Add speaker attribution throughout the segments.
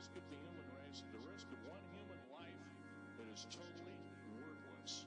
Speaker 1: risk of the human race, the risk of one human life that is totally worthless.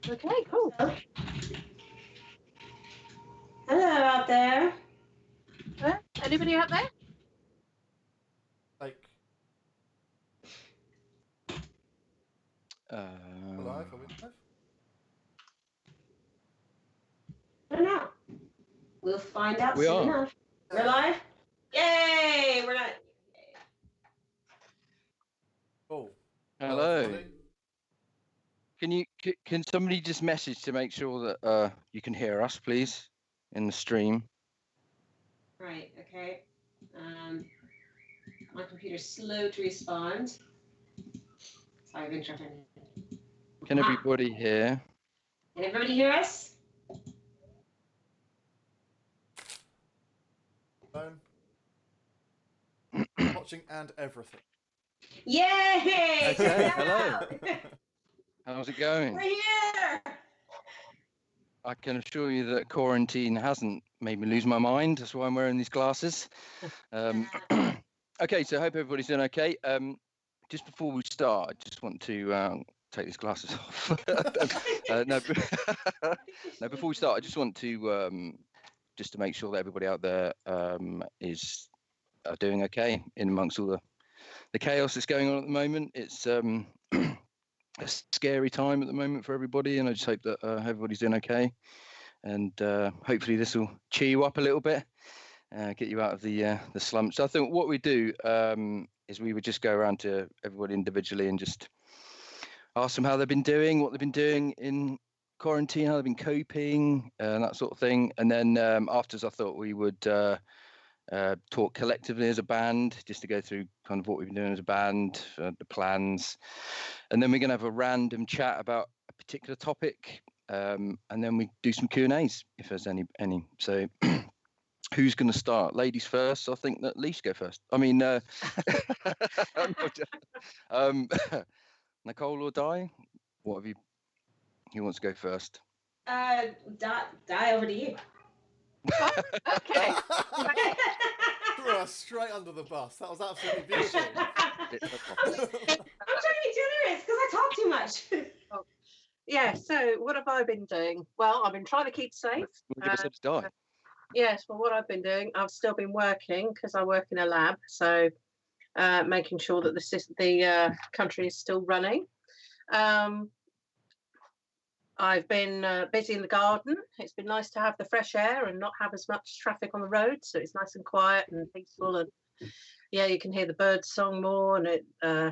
Speaker 2: Okay, cool.
Speaker 3: Hello out there.
Speaker 2: Anybody out there?
Speaker 4: Like, we're live? Are we live?
Speaker 3: I don't know. We'll find out
Speaker 5: We
Speaker 3: soon
Speaker 5: are.
Speaker 3: enough. We're live? Yay! We're not.
Speaker 4: Oh.
Speaker 5: Hello.
Speaker 4: Everybody.
Speaker 5: Can somebody just message to make sure that you can hear us, please, in the stream?
Speaker 3: Right, okay. My computer's slow to respond. Sorry, I've interrupted.
Speaker 5: Can everybody hear?
Speaker 3: Can everybody hear us?
Speaker 4: Phone. Watching and everything.
Speaker 3: Yay!
Speaker 5: Okay, hello. How's it going?
Speaker 3: We're here!
Speaker 5: I can assure you that quarantine hasn't made me lose my mind. That's why I'm wearing these glasses. Okay, so I hope everybody's doing okay. Just before we start, I just want to take these glasses off. No, before we start, I just want to just to make sure that everybody out there is doing okay in amongst all the chaos that's going on at the moment. It's a scary time at the moment for everybody, and I just hope that everybody's doing okay. And hopefully this will cheer you up a little bit, get you out of the slump. So I think what we do is we would just go around to everybody individually and just ask them how they've been doing, what they've been doing in quarantine, how they've been coping, and that sort of thing. And then afterwards, I thought we would talk collectively as a band, just to go through kind of what we've been doing as a band, the plans. And then we're going to have a random chat about a particular topic. And then we do some Q&As if there's any. So who's going to start? Ladies first. I think that Leash go first. I mean, Nicole or Di? What have you? Who wants to go first?
Speaker 3: Die over to you.
Speaker 2: Okay.
Speaker 4: Threw us straight under the bus. That was absolutely beautiful.
Speaker 3: I'm trying to be generous because I talk too much.
Speaker 2: Yeah, so what have I been doing? Well, I've been trying to keep safe.
Speaker 5: We'll give us a Di.
Speaker 2: Yes, well, what I've been doing, I've still been working because I work in a lab, so making sure that the country is still running. I've been busy in the garden. It's been nice to have the fresh air and not have as much traffic on the road, so it's nice and quiet and peaceful, and yeah, you can hear the birds song more, and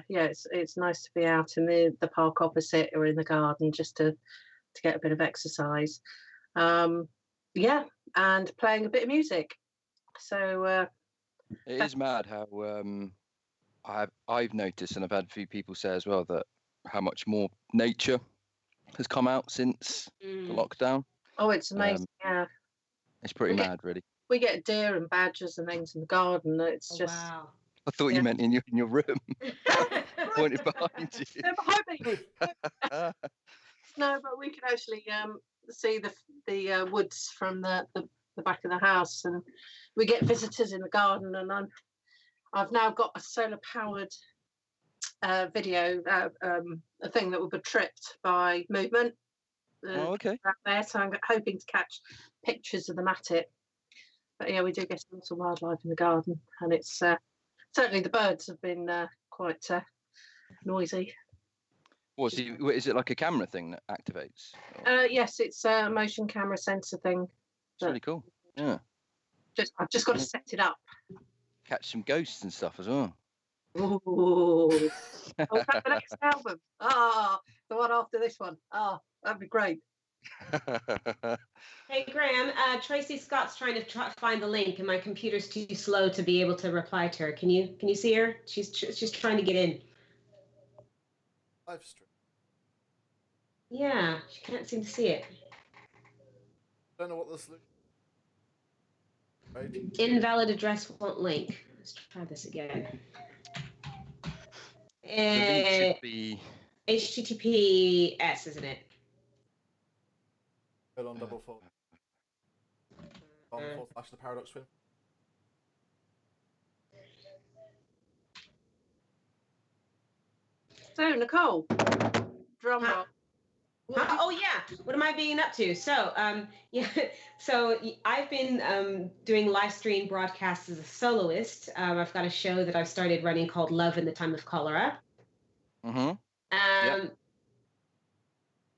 Speaker 2: it's nice to be out in the park opposite or in the garden just to get a bit of exercise. Yeah, and playing a bit of music. So
Speaker 5: it is mad how I've noticed, and I've had a few people say as well, that how much more nature has come out since the lockdown.
Speaker 2: Oh, it's amazing. Yeah,
Speaker 5: it's pretty mad, really.
Speaker 2: We get deer and badgers and things in the garden. It's just.
Speaker 3: Wow.
Speaker 5: I thought you meant in your room. Pointed behind you.
Speaker 2: No, behind me. No, but we can actually see the woods from the back of the house, and we get visitors in the garden. And I've now got a solar powered video, a thing that will be tripped by movement.
Speaker 5: Okay.
Speaker 2: There, so I'm hoping to catch pictures of them at it. But yeah, we do get a lot of wildlife in the garden, and it's certainly the birds have been quite noisy.
Speaker 5: Is it like a camera thing that activates?
Speaker 2: Yes, it's a motion camera sensor thing.
Speaker 5: It's really cool. Yeah.
Speaker 2: I've just got to set it up.
Speaker 5: Catch some ghosts and stuff as well.
Speaker 2: Ooh. That the next album? The one after this one. That'd be great.
Speaker 3: Hey Graham, Tracy Scott's trying to find the link, and my computer's too slow to be able to reply to her. Can you see her? She's trying to get in.
Speaker 4: Live stream.
Speaker 3: Yeah, she can't seem to see it.
Speaker 4: Don't know what this looks. Right.
Speaker 3: Invalid address won't link. Let's try this again.
Speaker 5: The link should be
Speaker 3: HTTPS, isn't it?
Speaker 4: Go on double forward. / the paradox twin.
Speaker 2: So Nicole, drum roll.
Speaker 3: Huh? Oh yeah. What am I being up to? So, yeah. So I've been doing live stream broadcasts as a soloist. I've got a show that I've started running called Love in the Time of Cholera.
Speaker 5: Mm-hmm. Yep.
Speaker 3: Um,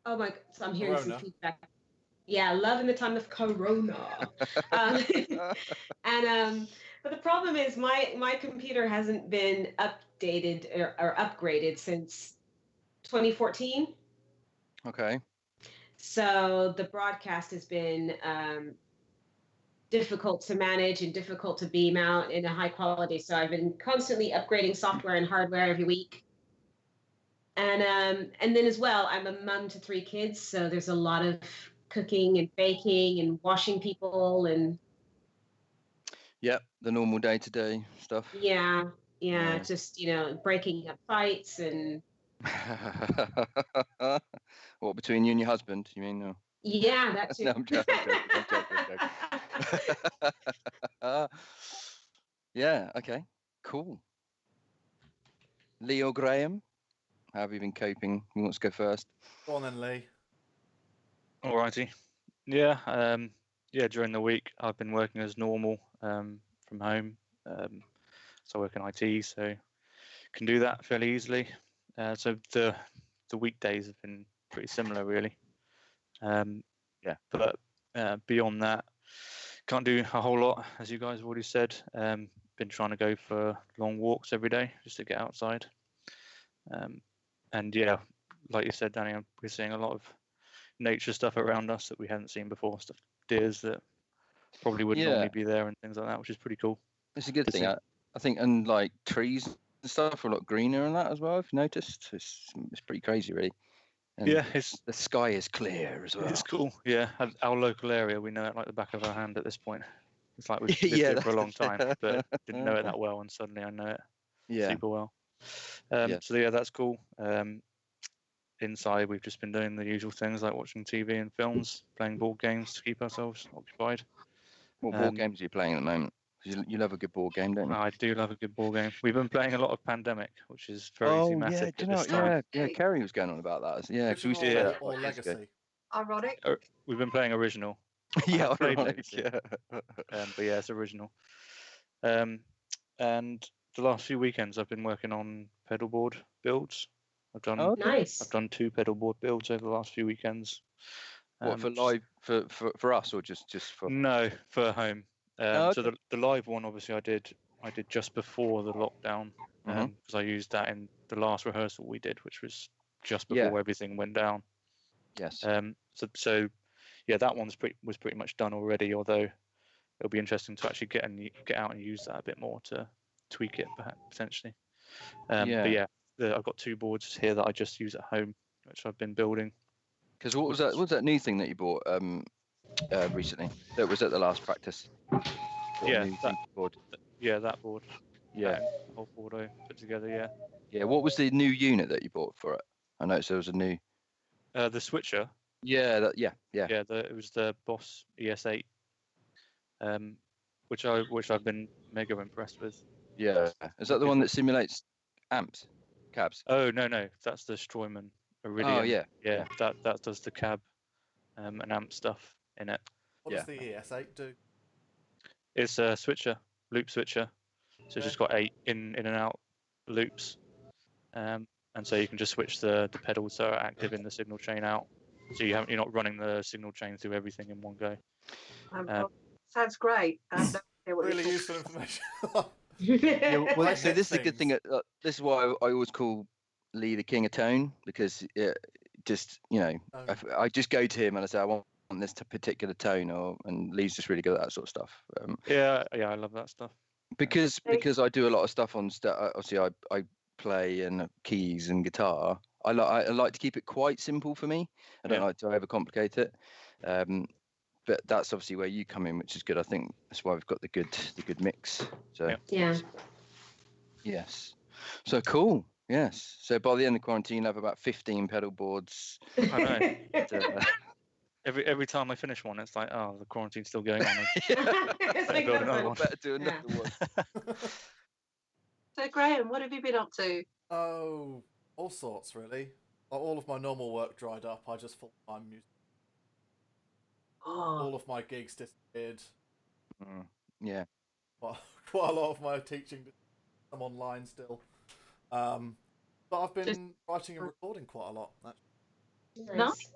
Speaker 3: oh my, so I'm hearing some
Speaker 4: Corona.
Speaker 3: feedback. Yeah, Love in the Time of Corona. Um, and but the problem is my computer hasn't been updated or upgraded since 2014.
Speaker 5: Okay.
Speaker 3: So the broadcast has been difficult to manage and difficult to beam out in a high quality. So I've been constantly upgrading software and hardware every week. And then as well, I'm a mom to 3 kids, so there's a lot of cooking and baking and washing people and
Speaker 5: Yep. The normal day-to-day stuff.
Speaker 3: yeah,
Speaker 5: Yeah.
Speaker 3: just breaking up fights and
Speaker 5: What, between you and your husband? You mean? No,
Speaker 3: yeah, that too.
Speaker 5: no I'm joking. I'm joking. Yeah. Okay. Cool. Lee or Graham, how have you been coping? Who wants to go first?
Speaker 4: Go on then, Lee.
Speaker 6: Alrighty. Yeah. Yeah. During the week, I've been working as normal from home. So I work in IT, so can do that fairly easily. So the weekdays have been pretty similar, really. Yeah. But beyond that, can't do a whole lot, as you guys have already said. Been trying to go for long walks every day just to get outside. And yeah, like you said, Danny, we're seeing a lot of nature stuff around us that we hadn't seen before. Stuff, deers that probably wouldn't normally be there and things like that, which is pretty cool.
Speaker 5: It's a good
Speaker 6: to
Speaker 5: thing.
Speaker 6: see.
Speaker 5: I think, and like trees and stuff are a lot greener and that as well. If you noticed, it's pretty crazy, really. And
Speaker 6: Yeah,
Speaker 5: the sky is clear as well.
Speaker 6: it's cool. Yeah, our local area, we know it like the back of our hand at this point. It's like we've lived
Speaker 5: Yeah,
Speaker 6: here for a long
Speaker 5: that's the
Speaker 6: time,
Speaker 5: thing.
Speaker 6: but didn't know it that well, and suddenly I know it
Speaker 5: Yeah.
Speaker 6: super well.
Speaker 5: Yeah.
Speaker 6: So yeah, that's cool. Inside, we've just been doing the usual things like watching TV and films, playing board games to keep ourselves occupied.
Speaker 5: What board games are you playing at the moment? 'Cause you love a good board game, don't you?
Speaker 6: I do love a good board game. We've been playing a lot of Pandemic, which is very thematic at this time.
Speaker 5: Yeah, Kerry was going on about that. Yeah, 'cause we used to
Speaker 4: Original
Speaker 5: play that
Speaker 4: or
Speaker 5: quite years ago.
Speaker 4: legacy?
Speaker 2: Ironic.
Speaker 6: We've been playing original.
Speaker 5: Yeah,
Speaker 6: I've played
Speaker 5: ironic,
Speaker 6: Legacy.
Speaker 5: yeah.
Speaker 6: But yeah, it's original. And the last few weekends, I've been working on pedal board builds. I've done
Speaker 3: Nice.
Speaker 6: I've done 2 pedal board builds over the last few weekends.
Speaker 5: What, for live for us, or just for?
Speaker 6: No, for home.
Speaker 5: Oh,
Speaker 6: So the live one, obviously, I did just before the lockdown because I used that in the last rehearsal we did, which was just before everything went down.
Speaker 5: Yes.
Speaker 6: So yeah, that one's was pretty much done already. Although it'll be interesting to actually get out and use that a bit more to tweak it, perhaps potentially. But yeah, I've got 2 boards here that I just use at home, which I've been building.
Speaker 5: Because what was that new thing that you bought recently? That was at the last practice.
Speaker 6: Yeah,
Speaker 5: that board.
Speaker 6: Yeah, that board.
Speaker 5: Yeah,
Speaker 6: the whole board I put together. Yeah.
Speaker 5: Yeah. What was the new unit that you bought for it? I noticed there was a new.
Speaker 6: The switcher.
Speaker 5: Yeah. Yeah.
Speaker 6: It was the Boss ES8, which I've been mega impressed with.
Speaker 5: Yeah. Is that the one that simulates amps, cabs?
Speaker 6: Oh no, that's the Streumann Iridium.
Speaker 5: Oh yeah.
Speaker 6: Yeah, that does the cab and amp stuff in it.
Speaker 4: What does the ES8 do?
Speaker 6: It's a switcher, loop switcher. So it's just got 8 in and out loops, and so you can just switch the pedals that are active in the signal chain out. So you're not running the signal chain through everything in one go.
Speaker 2: Sounds great.
Speaker 4: Really useful information.
Speaker 5: Well, so this is a good thing. This is why I always call Lee the king of tone, because I just go to him and I say I want this this particular tone, and Lee's just really good at that sort of stuff.
Speaker 6: Yeah, I love that stuff.
Speaker 5: Because I do a lot of stuff on obviously I play and keys and guitar. I like to keep it quite simple for me. I don't like to overcomplicate it. But that's obviously where you come in, which is good. I think that's why we've got the good mix. So
Speaker 3: Yeah.
Speaker 5: yes. So cool. Yes. So by the end of quarantine, I have about 15 pedal boards.
Speaker 6: I know. Every time I finish one, it's like, oh, the quarantine's still going on.
Speaker 3: It's like
Speaker 6: build another one.
Speaker 5: Better do another one.
Speaker 2: So Graham, what have you been up to?
Speaker 4: Oh, all sorts really. all of my normal work dried up. I just full-time music.
Speaker 2: Oh,
Speaker 4: All of my gigs disappeared.
Speaker 5: Yeah.
Speaker 4: Quite a lot of my teaching. I'm online still. But I've been writing and recording quite a lot. Actually.
Speaker 3: Nice.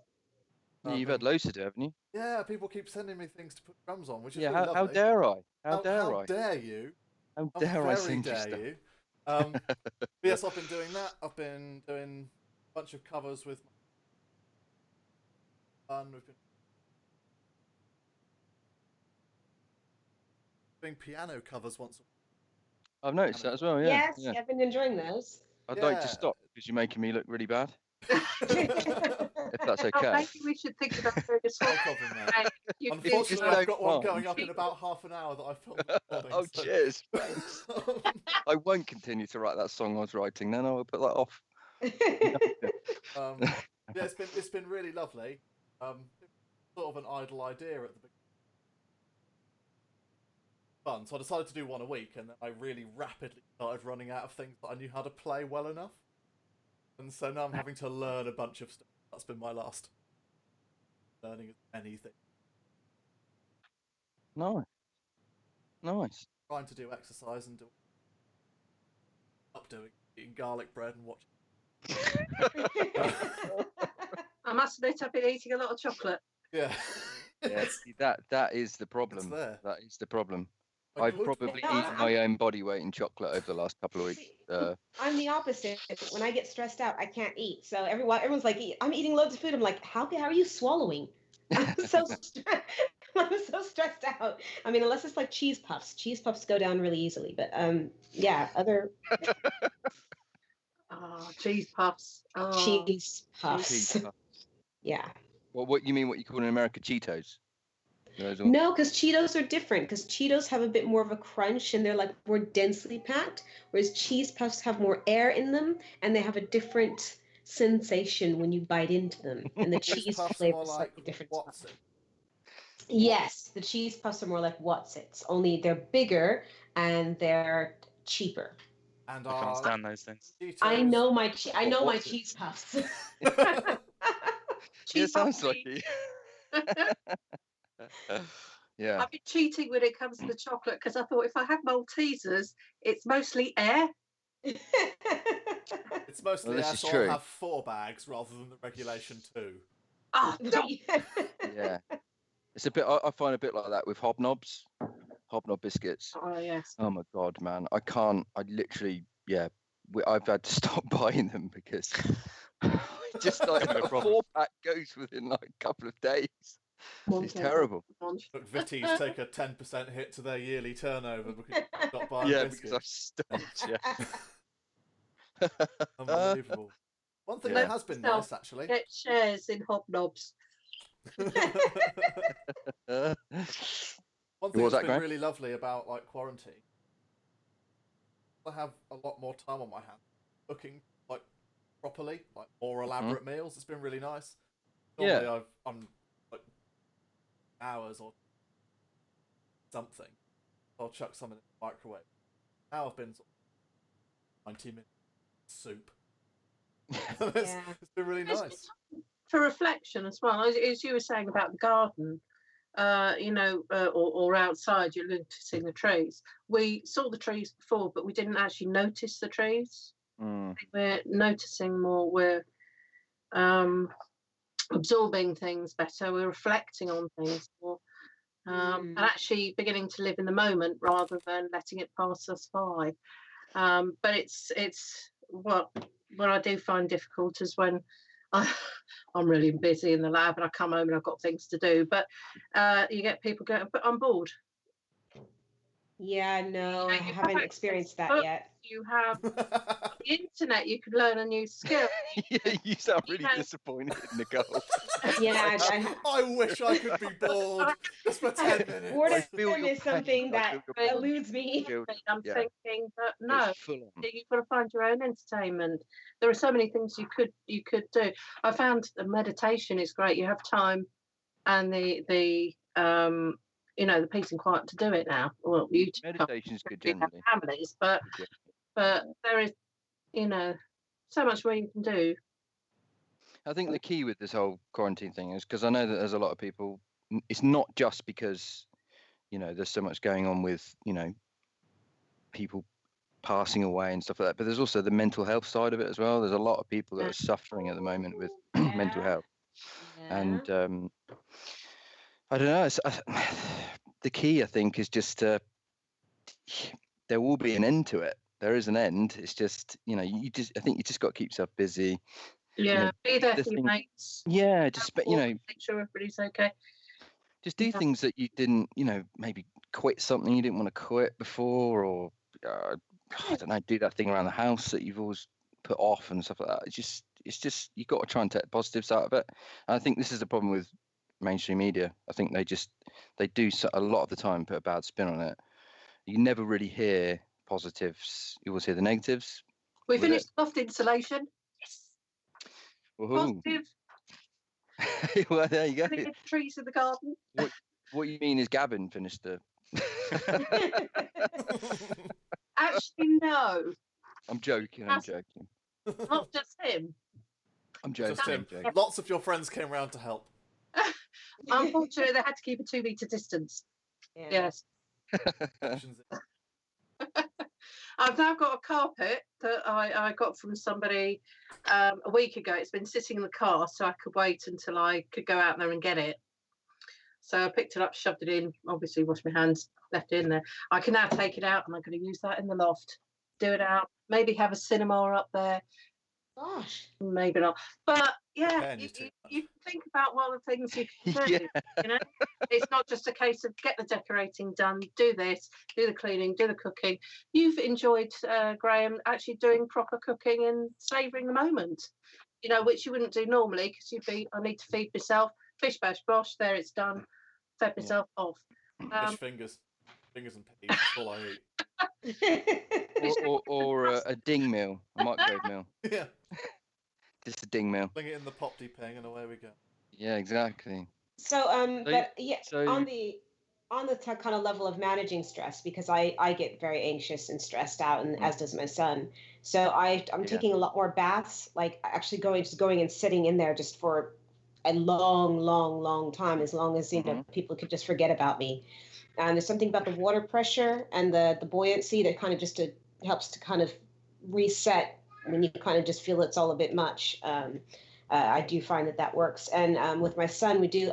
Speaker 5: You've had loads to do, haven't you?
Speaker 4: Yeah, people keep sending me things to put drums on, which is
Speaker 5: Yeah.
Speaker 4: really
Speaker 5: How
Speaker 4: lovely.
Speaker 5: dare I? How
Speaker 4: How dare you?
Speaker 5: How
Speaker 4: How
Speaker 5: dare I
Speaker 4: very
Speaker 5: send you
Speaker 4: dare
Speaker 5: stuff?
Speaker 4: you? But yes, I've been doing that. I've been doing a bunch of covers with my son. We've been doing piano covers once.
Speaker 5: I've noticed that as well. Yeah.
Speaker 3: Yes,
Speaker 5: Yeah.
Speaker 3: I've been enjoying those.
Speaker 5: I'd like
Speaker 4: Yeah.
Speaker 5: to stop because you're making me look really bad.
Speaker 3: Maybe
Speaker 5: If that's
Speaker 2: oh,
Speaker 5: okay.
Speaker 2: maybe we should think about doing a
Speaker 4: No
Speaker 2: song.
Speaker 4: problem, mate.
Speaker 2: Right, you do
Speaker 4: Unfortunately,
Speaker 5: Just
Speaker 4: I've
Speaker 5: don't
Speaker 4: got one
Speaker 5: mind.
Speaker 4: going up in about half an hour that I filmed recording.
Speaker 5: Oh,
Speaker 4: so-
Speaker 5: cheers. Thanks. I won't continue to write that song I was writing. Then I'll put that off.
Speaker 4: Yeah, it's been really lovely. Sort of an idle idea at the beginning. Fun. So I decided to do one a week, and then I really rapidly started running out of things that I knew how to play well enough. And so now I'm having to learn a bunch of stuff. That's been my last learning anything.
Speaker 5: Nice. Nice.
Speaker 4: Trying to do exercise and eating garlic bread and watching.
Speaker 2: I must admit, I've been eating a lot of chocolate.
Speaker 4: Yeah.
Speaker 5: Yeah, see, that is the problem.
Speaker 4: there.
Speaker 5: That is the problem.
Speaker 4: I
Speaker 5: I've
Speaker 4: would-
Speaker 5: probably
Speaker 3: No,
Speaker 5: eaten my own body weight in chocolate over the last couple of weeks.
Speaker 3: I'm the opposite. When I get stressed out, I can't eat. So everyone's like, I'm eating loads of food. I'm like, how are you swallowing? I'm so stressed out. I mean, unless it's like cheese puffs. Cheese puffs go down really easily. But yeah, other
Speaker 2: Oh, cheese puffs. Oh,
Speaker 3: cheese puffs.
Speaker 5: Cheese puffs.
Speaker 3: Yeah.
Speaker 5: Well, what you mean? What you call in America Cheetos? Those are-
Speaker 3: No, because Cheetos are different. Because Cheetos have a bit more of a crunch and they're like more densely packed, whereas cheese puffs have more air in them and they have a different sensation when you bite into them. And the
Speaker 4: Cheese
Speaker 3: cheese
Speaker 4: puffs
Speaker 3: flavor
Speaker 4: more
Speaker 3: is
Speaker 4: like
Speaker 3: slightly different.
Speaker 4: what's it?
Speaker 3: Yes, the cheese puffs are more like What's-Its, only they're bigger and they're cheaper.
Speaker 4: And
Speaker 6: I can't stand those things.
Speaker 3: I
Speaker 4: Cheetos-
Speaker 3: know my
Speaker 5: What's it?
Speaker 3: cheese puffs.
Speaker 5: Yeah,
Speaker 2: cheese
Speaker 5: sounds like
Speaker 2: puffs.
Speaker 5: you. Yeah.
Speaker 2: I've been cheating when it comes to the chocolate because I thought if I have Maltesers, it's mostly air.
Speaker 4: It's mostly
Speaker 5: Well, this
Speaker 4: air,
Speaker 5: is
Speaker 4: so
Speaker 5: true.
Speaker 4: I'll have 4 bags rather than the regulation 2.
Speaker 2: Oh, no.
Speaker 5: Yeah. It's a bit. I find a bit like that with hobnobs, hobnob biscuits.
Speaker 2: Oh, yes.
Speaker 5: Oh my god, man! I can't. I literally, yeah. I've had to stop buying them because just like
Speaker 6: No
Speaker 5: a
Speaker 6: problem.
Speaker 5: 4-pack goes within like a couple of days. It's terrible.
Speaker 4: Look, Vitties take a 10% hit to their yearly turnover because you stop buying
Speaker 5: Yeah,
Speaker 4: biscuits.
Speaker 5: because I've stopped. Yeah.
Speaker 4: Unbelievable. One thing
Speaker 5: Yeah.
Speaker 4: that has been nice, actually.
Speaker 2: Get shares in hobnobs.
Speaker 4: One
Speaker 5: What
Speaker 4: thing
Speaker 5: was
Speaker 4: that's
Speaker 5: that,
Speaker 4: been
Speaker 5: Graham?
Speaker 4: really lovely about like quarantine, I have a lot more time on my hands cooking like properly, like more elaborate meals. It's been really nice. Normally I'm like hours or something. I'll chuck some in the microwave. Now I've been sort of 90 minutes soup. it's been really
Speaker 2: It's
Speaker 4: nice.
Speaker 2: For reflection as well, as you were saying about the garden, or outside, you're noticing the trees. We saw the trees before, but we didn't actually notice the trees.
Speaker 5: Mm.
Speaker 2: We're noticing more. We're absorbing things better. We're reflecting on things more, and actually beginning to live in the moment rather than letting it pass us by. But it's what I do find difficult is when I'm really busy in the lab and I come home and I've got things to do. But you get people going, but I'm bored.
Speaker 3: Yeah, no, I
Speaker 2: You
Speaker 3: haven't
Speaker 2: have
Speaker 3: experienced that
Speaker 2: books,
Speaker 3: yet.
Speaker 2: You have the internet. You can learn a new skill.
Speaker 5: Yeah, you sound
Speaker 2: You
Speaker 5: really
Speaker 2: know-
Speaker 5: disappointed, Nicole.
Speaker 3: Yeah,
Speaker 4: I wish I could be bored just for 10 minutes.
Speaker 3: boredom
Speaker 5: feel your
Speaker 3: is something
Speaker 5: pain. I
Speaker 3: that
Speaker 5: feel your pain.
Speaker 3: eludes me.
Speaker 2: I'm
Speaker 5: Yeah.
Speaker 2: thinking, but no,
Speaker 5: It's full on.
Speaker 2: you've got to find your own entertainment. There are so many things you could do. I found the meditation is great. You have time and the peace and quiet to do it now. Well, you two
Speaker 5: Meditation's good
Speaker 2: have
Speaker 5: generally.
Speaker 2: families, but
Speaker 5: Yeah.
Speaker 2: there is so much more you can do.
Speaker 5: I think the key with this whole quarantine thing is because I know that there's a lot of people. It's not just because, there's so much going on with, people passing away and stuff like that, but there's also the mental health side of it as well. There's a lot of people that are suffering at the moment with mental health, and I don't know. The key, I think, is just there will be an end to it. There is an end. It's just, I think you just got to keep yourself busy.
Speaker 2: Yeah, be there for your mates.
Speaker 5: Yeah, just
Speaker 2: make sure everybody's okay.
Speaker 5: Just do things that you didn't, maybe quit something you didn't want to quit before, or I don't know, do that thing around the house that you've always put off and stuff like that. It's just you've got to try and take positives out of it. And I think this is the problem with mainstream media. I think they do a lot of the time put a bad spin on it. You never really hear positives. You always hear the negatives.
Speaker 2: We finished loft insulation. Yes.
Speaker 5: Woohoo.
Speaker 2: Positive.
Speaker 5: Well, there you go.
Speaker 2: Trees in the garden.
Speaker 5: What you mean is Gavin finished the...
Speaker 2: Actually, no.
Speaker 5: I'm joking.
Speaker 2: Not just him.
Speaker 5: I'm joking.
Speaker 4: Just him. Lots of your friends came round to help.
Speaker 2: Unfortunately, they had to keep a 2 metre distance. Yeah. Yes. I've now got a carpet that I got from somebody a week ago. It's been sitting in the car, so I could wait until I could go out there and get it. So I picked it up, shoved it in, obviously washed my hands, left it in there. I can now take it out and I'm going to use that in the loft. Do it out. Maybe have a cinema up there. Gosh. Maybe not. But yeah, you can think about what the things you can do. Yeah. It's not just a case of get the decorating done, do this, do the cleaning, do the cooking. You've enjoyed, Graham, actually doing proper cooking and savouring the moment, which you wouldn't do normally because you'd be, I need to feed myself, fish bash bosh, there it's done, fed myself off.
Speaker 4: Fish fingers and peas, that's all I eat.
Speaker 5: or a ding meal, a microwave meal.
Speaker 4: Yeah.
Speaker 5: Just a ding meal.
Speaker 4: Bring it in the pop pang and away we go.
Speaker 5: Yeah, exactly.
Speaker 3: So, on the kind of level of managing stress, because I get very anxious and stressed out, and as does my son. So I'm taking a lot more baths, like actually going and sitting in there just for a long time, as long as people could just forget about me. And there's something about the water pressure and the buoyancy that kind of just helps to kind of reset when you kind of just feel it's all a bit much. I do find that works. And with my son, we do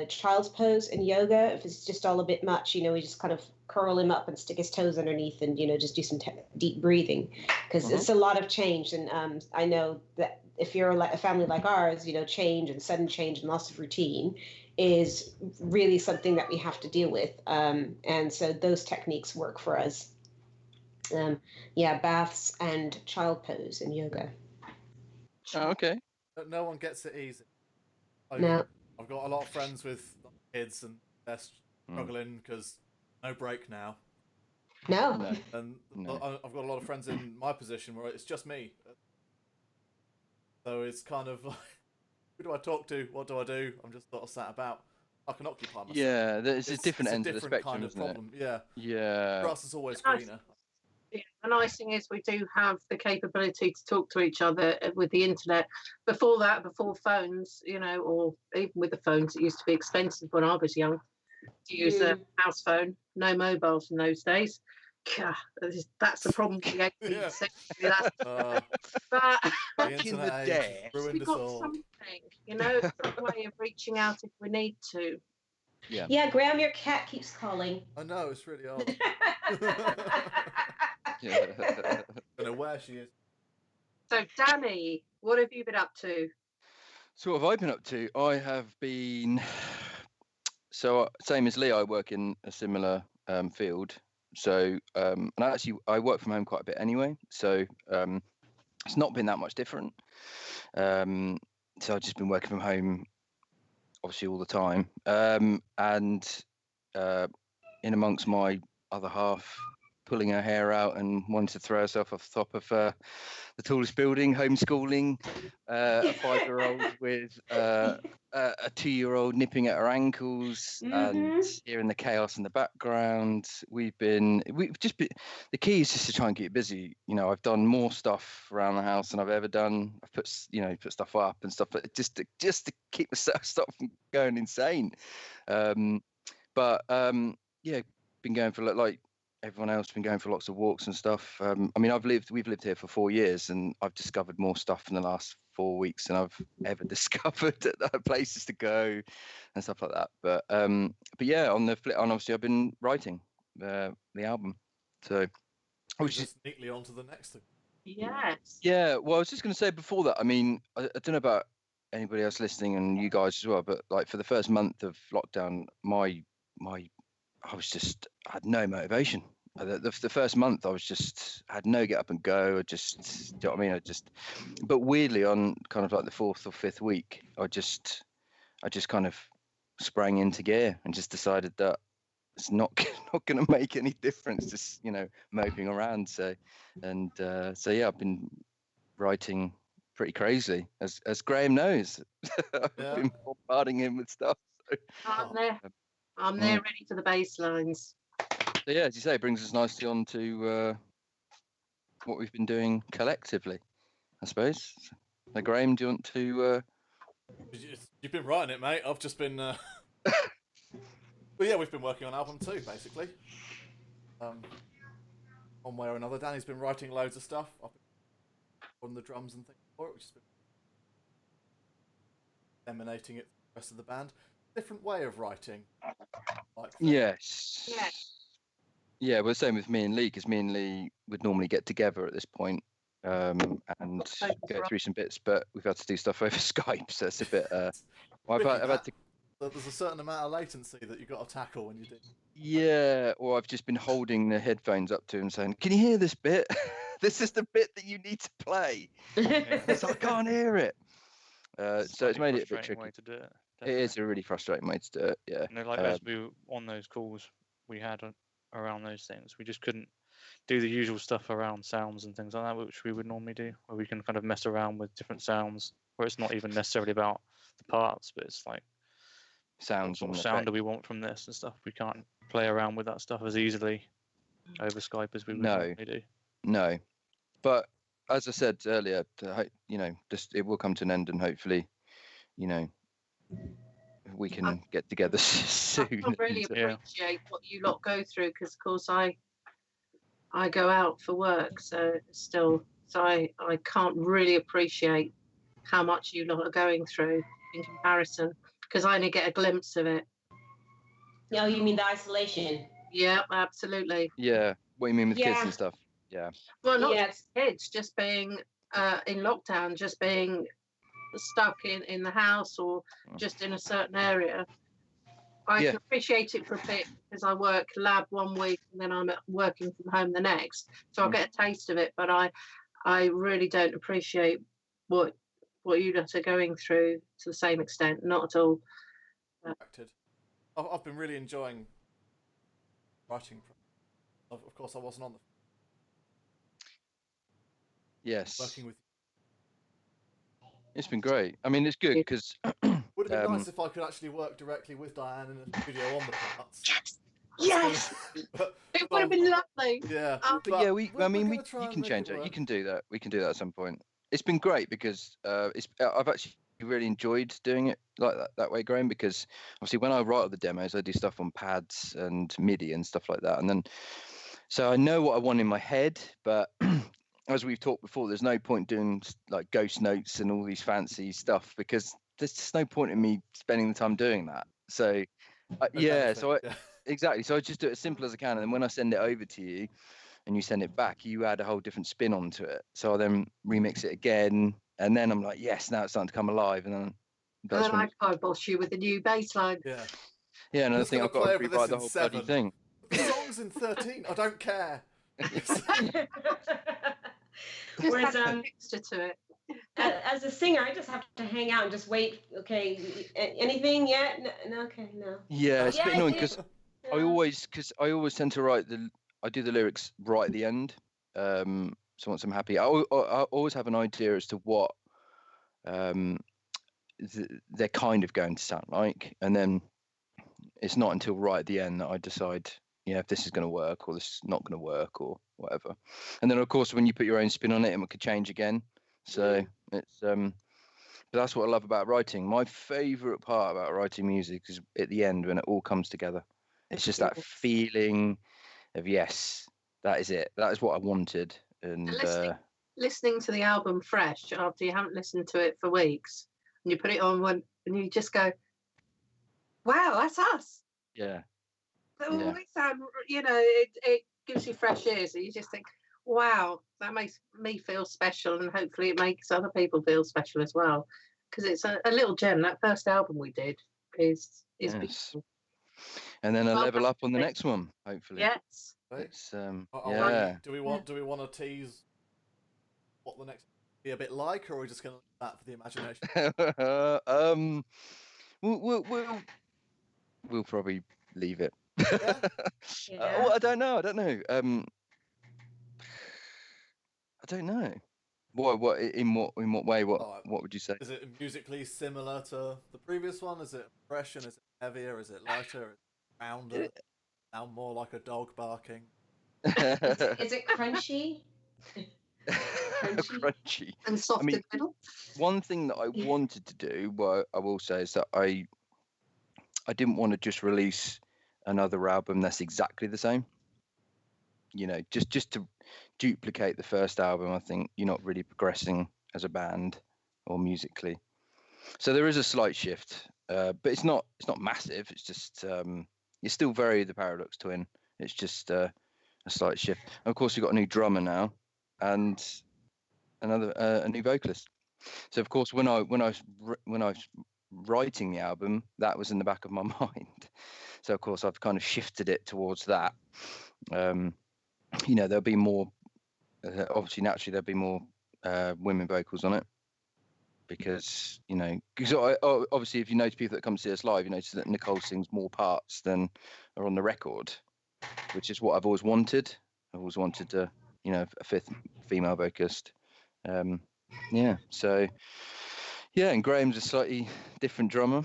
Speaker 3: child's pose and yoga. If it's just all a bit much, we just kind of curl him up and stick his toes underneath and, just do some deep breathing, because it's a lot of change. And I know that if you're like a family like ours, change and sudden change and loss of routine is really something that we have to deal with. And so those techniques work for us. Baths and child pose and yoga.
Speaker 5: Oh, okay.
Speaker 4: But no one gets it easy.
Speaker 3: No.
Speaker 4: I've got a lot of friends with kids and they're struggling because no break now.
Speaker 3: No.
Speaker 4: And I've got a lot of friends in my position where it's just me. So it's kind of like, who do I talk to? What do I do? I'm just sort of sat about. I can occupy myself.
Speaker 5: Yeah, it's a different end of the spectrum,
Speaker 4: kind of
Speaker 5: isn't
Speaker 4: problem.
Speaker 5: it?
Speaker 4: Yeah. Grass is always greener.
Speaker 2: Yeah, the nice thing is we do have the capability to talk to each other with the internet. Before phones, or even with the phones, it used to be expensive when I was young to use a house phone. No mobiles in those days. God, that's the problem with the 18th century. But
Speaker 5: back in the day,
Speaker 2: we've got something, a way of reaching out if we need to.
Speaker 3: Yeah, Graham, your cat keeps calling.
Speaker 4: I know, it's really odd. I don't know where she is.
Speaker 2: So, Danny, what have you been up to?
Speaker 5: So what have I been up to? I have been... So, same as Lee, I work in a similar field. So, and I work from home quite a bit anyway. So, it's not been that much different. So, I've just been working from home, obviously, all the time. And in amongst my other half pulling her hair out and wanted to throw herself off the top of the tallest building, homeschooling a 5-year-old with a 2-year-old nipping at her ankles, and hearing the chaos in the background. We've just been, the key is just to try and keep busy. You know, I've done more stuff around the house than I've ever done. I've put stuff up and stuff, but just to keep myself from going insane. Yeah, been going for like everyone else, been going for lots of walks and stuff. I mean, we've lived here for 4 years, and I've discovered more stuff in the last 4 weeks than I've ever discovered places to go and stuff like that. But yeah, on obviously I've been writing the album, so
Speaker 4: which is neatly on to the next thing.
Speaker 2: Yes.
Speaker 5: Yeah, well, I was just going to say before that, I mean, I don't know about anybody else listening and you guys as well, but like for the first month of lockdown, I had no motivation. The first month I had no get up and go. Do you know what I mean? But weirdly on kind of like the 4th or 5th week, I just kind of sprang into gear and just decided that it's not going to make any difference, just, you know, moping around. So yeah, I've been writing pretty crazy, as Graham knows. I've been bombarding him with stuff. So.
Speaker 2: I'm there ready for the bass lines.
Speaker 5: So yeah, as you say, it brings us nicely on to what we've been doing collectively, I suppose. So, Graham, do you want to...
Speaker 4: You've been writing it, mate. I've just been... Well, yeah, we've been working on album 2, basically. One way or another. Danny's been writing loads of stuff. I've been on the drums and things for it, which has been emanating it to the rest of the band. Different way of writing.
Speaker 5: Yes. Yeah, well, same with me and Lee, because me and Lee would normally get together at this point and go through some bits, but we've had to do stuff over Skype, so it's a bit... I've had to...
Speaker 4: There's a certain amount of latency that you've got to tackle when you do.
Speaker 5: Yeah, or I've just been holding the headphones up to him saying, "Can you hear this bit? This is the bit that you need to play." So I can't hear it. So it's made it a bit tricky.
Speaker 6: Way to do it.
Speaker 5: It is a really frustrating way to do it, yeah.
Speaker 6: And like as we were on those calls we had around those things, we just couldn't do the usual stuff around sounds and things like that, which we would normally do, where we can kind of mess around with different sounds, where it's not even necessarily about the parts, but it's like,
Speaker 5: sounds,
Speaker 6: what sound do we want from this and stuff. We can't play around with that stuff as easily over Skype as we would normally do.
Speaker 5: No, but as I said earlier, you know, just it will come to an end, and hopefully, you know, we can get together soon.
Speaker 2: I really appreciate what you lot go through, because of course I go out for work, so I can't really appreciate how much you lot are going through in comparison, because I only get a glimpse of it.
Speaker 3: No, you mean the isolation?
Speaker 2: Yeah, absolutely.
Speaker 5: Yeah, what you mean with kids and stuff? Yeah.
Speaker 2: Well, not just kids, just being in lockdown, just being stuck in the house or just in a certain area. I can appreciate it for a bit, because I work lab one week and then I'm working from home the next, so I get a taste of it. But I really don't appreciate what you lot are going through to the same extent. Not at all.
Speaker 4: I've been really enjoying writing. Of course, I wasn't on the...
Speaker 5: Yes.
Speaker 4: Working with...
Speaker 5: It's been great. I mean, it's good because...
Speaker 4: Would have been nice if I could actually work directly with Diane in the studio on the parts.
Speaker 2: Yes! It would have been lovely.
Speaker 4: Yeah.
Speaker 5: But yeah, you can change it. You can do that. We can do that at some point. It's been great because I've actually really enjoyed doing it like that way, Graham, because obviously when I write all the demos, I do stuff on pads and MIDI and stuff like that. And then, so I know what I want in my head, but as we've talked before, there's no point doing like ghost notes and all these fancy stuff, because there's just no point in me spending the time doing that. So exactly. So I just do it as simple as I can. And then when I send it over to you and you send it back, you add a whole different spin onto it. So I then remix it again. And then I'm like, yes, now it's starting to come alive. And then
Speaker 2: I kibosh you with the new bass line.
Speaker 4: Yeah.
Speaker 5: Yeah, and I think I've got to rewrite the whole
Speaker 4: 7.
Speaker 5: bloody thing.
Speaker 4: The song's in 13. I don't care.
Speaker 2: Whereas extra to it.
Speaker 3: As a singer, I just have to hang out and just wait. Okay, anything yet? No, okay, no.
Speaker 5: Yeah, it's a bit annoying because I always tend to write I do the lyrics right at the end. So once I'm happy, I always have an idea as to what they're kind of going to sound like, and then it's not until right at the end that I decide, if this is going to work or this is not going to work or whatever. And then of course when you put your own spin on it, it could change again. So it's but that's what I love about writing. My favorite part about writing music is at the end when it all comes together. It's just that feeling of, yes, that is it. That is what I wanted. And
Speaker 2: listening to the album fresh after you haven't listened to it for weeks, and you put it on one, and you just go, "Wow, that's us."
Speaker 5: Yeah.
Speaker 2: We sound, it gives you fresh ears, and you just think, "Wow, that makes me feel special," and hopefully it makes other people feel special as well, because it's a little gem. That first album we did is beautiful.
Speaker 5: And then a level up on the next one, hopefully.
Speaker 2: Yes.
Speaker 5: It's
Speaker 4: Do we want to tease what the next be a bit like, or are we just going to leave that for the imagination?
Speaker 5: We'll probably leave it.
Speaker 3: Yeah.
Speaker 5: Well, I don't know. I don't know. What in what way? What would you say?
Speaker 4: Is it musically similar to the previous one? Is it fresh and is it heavier? Is it lighter? Is it rounder? Sound more like a dog barking?
Speaker 3: Is it crunchy?
Speaker 5: Crunchy
Speaker 2: and soft in the middle.
Speaker 5: One thing that I wanted to do, what I will say, is that I didn't want to just release another album that's exactly the same. Just to duplicate the first album. I think you're not really progressing as a band or musically. So there is a slight shift, but it's not massive. It's just you're still very the Paradox Twin. It's just a slight shift. And of course, we've got a new drummer now, and a new vocalist. So of course, when I was writing the album, that was in the back of my mind. So of course, I've kind of shifted it towards that. There'll be more. Obviously, naturally, there'll be more women vocals on it because obviously, if you notice people that come to see us live, you notice that Nicole sings more parts than are on the record, which is what I've always wanted. I've always wanted a fifth female vocalist. So and Graham's a slightly different drummer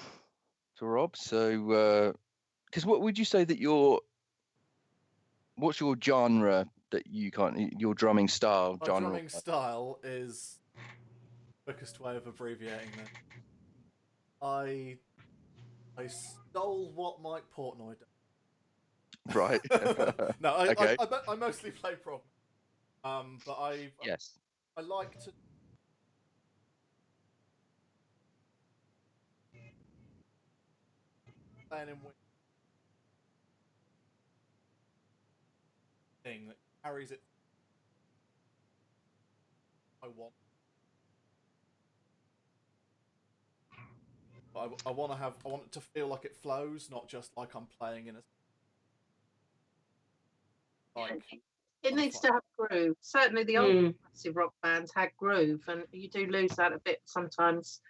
Speaker 5: to Rob. So, because what would you say that what's your genre that your drumming style?
Speaker 4: My drumming style is quickest way of abbreviating it. I stole what Mike Portnoy did.
Speaker 5: Right.
Speaker 4: No,
Speaker 5: Okay.
Speaker 4: I mostly play prog. But I like to. Playing in thing that carries it. I want. I want it to feel like it flows, not just like I'm playing in a.
Speaker 2: It needs to have groove. Certainly, the old massive rock bands had groove, and you do lose that a bit sometimes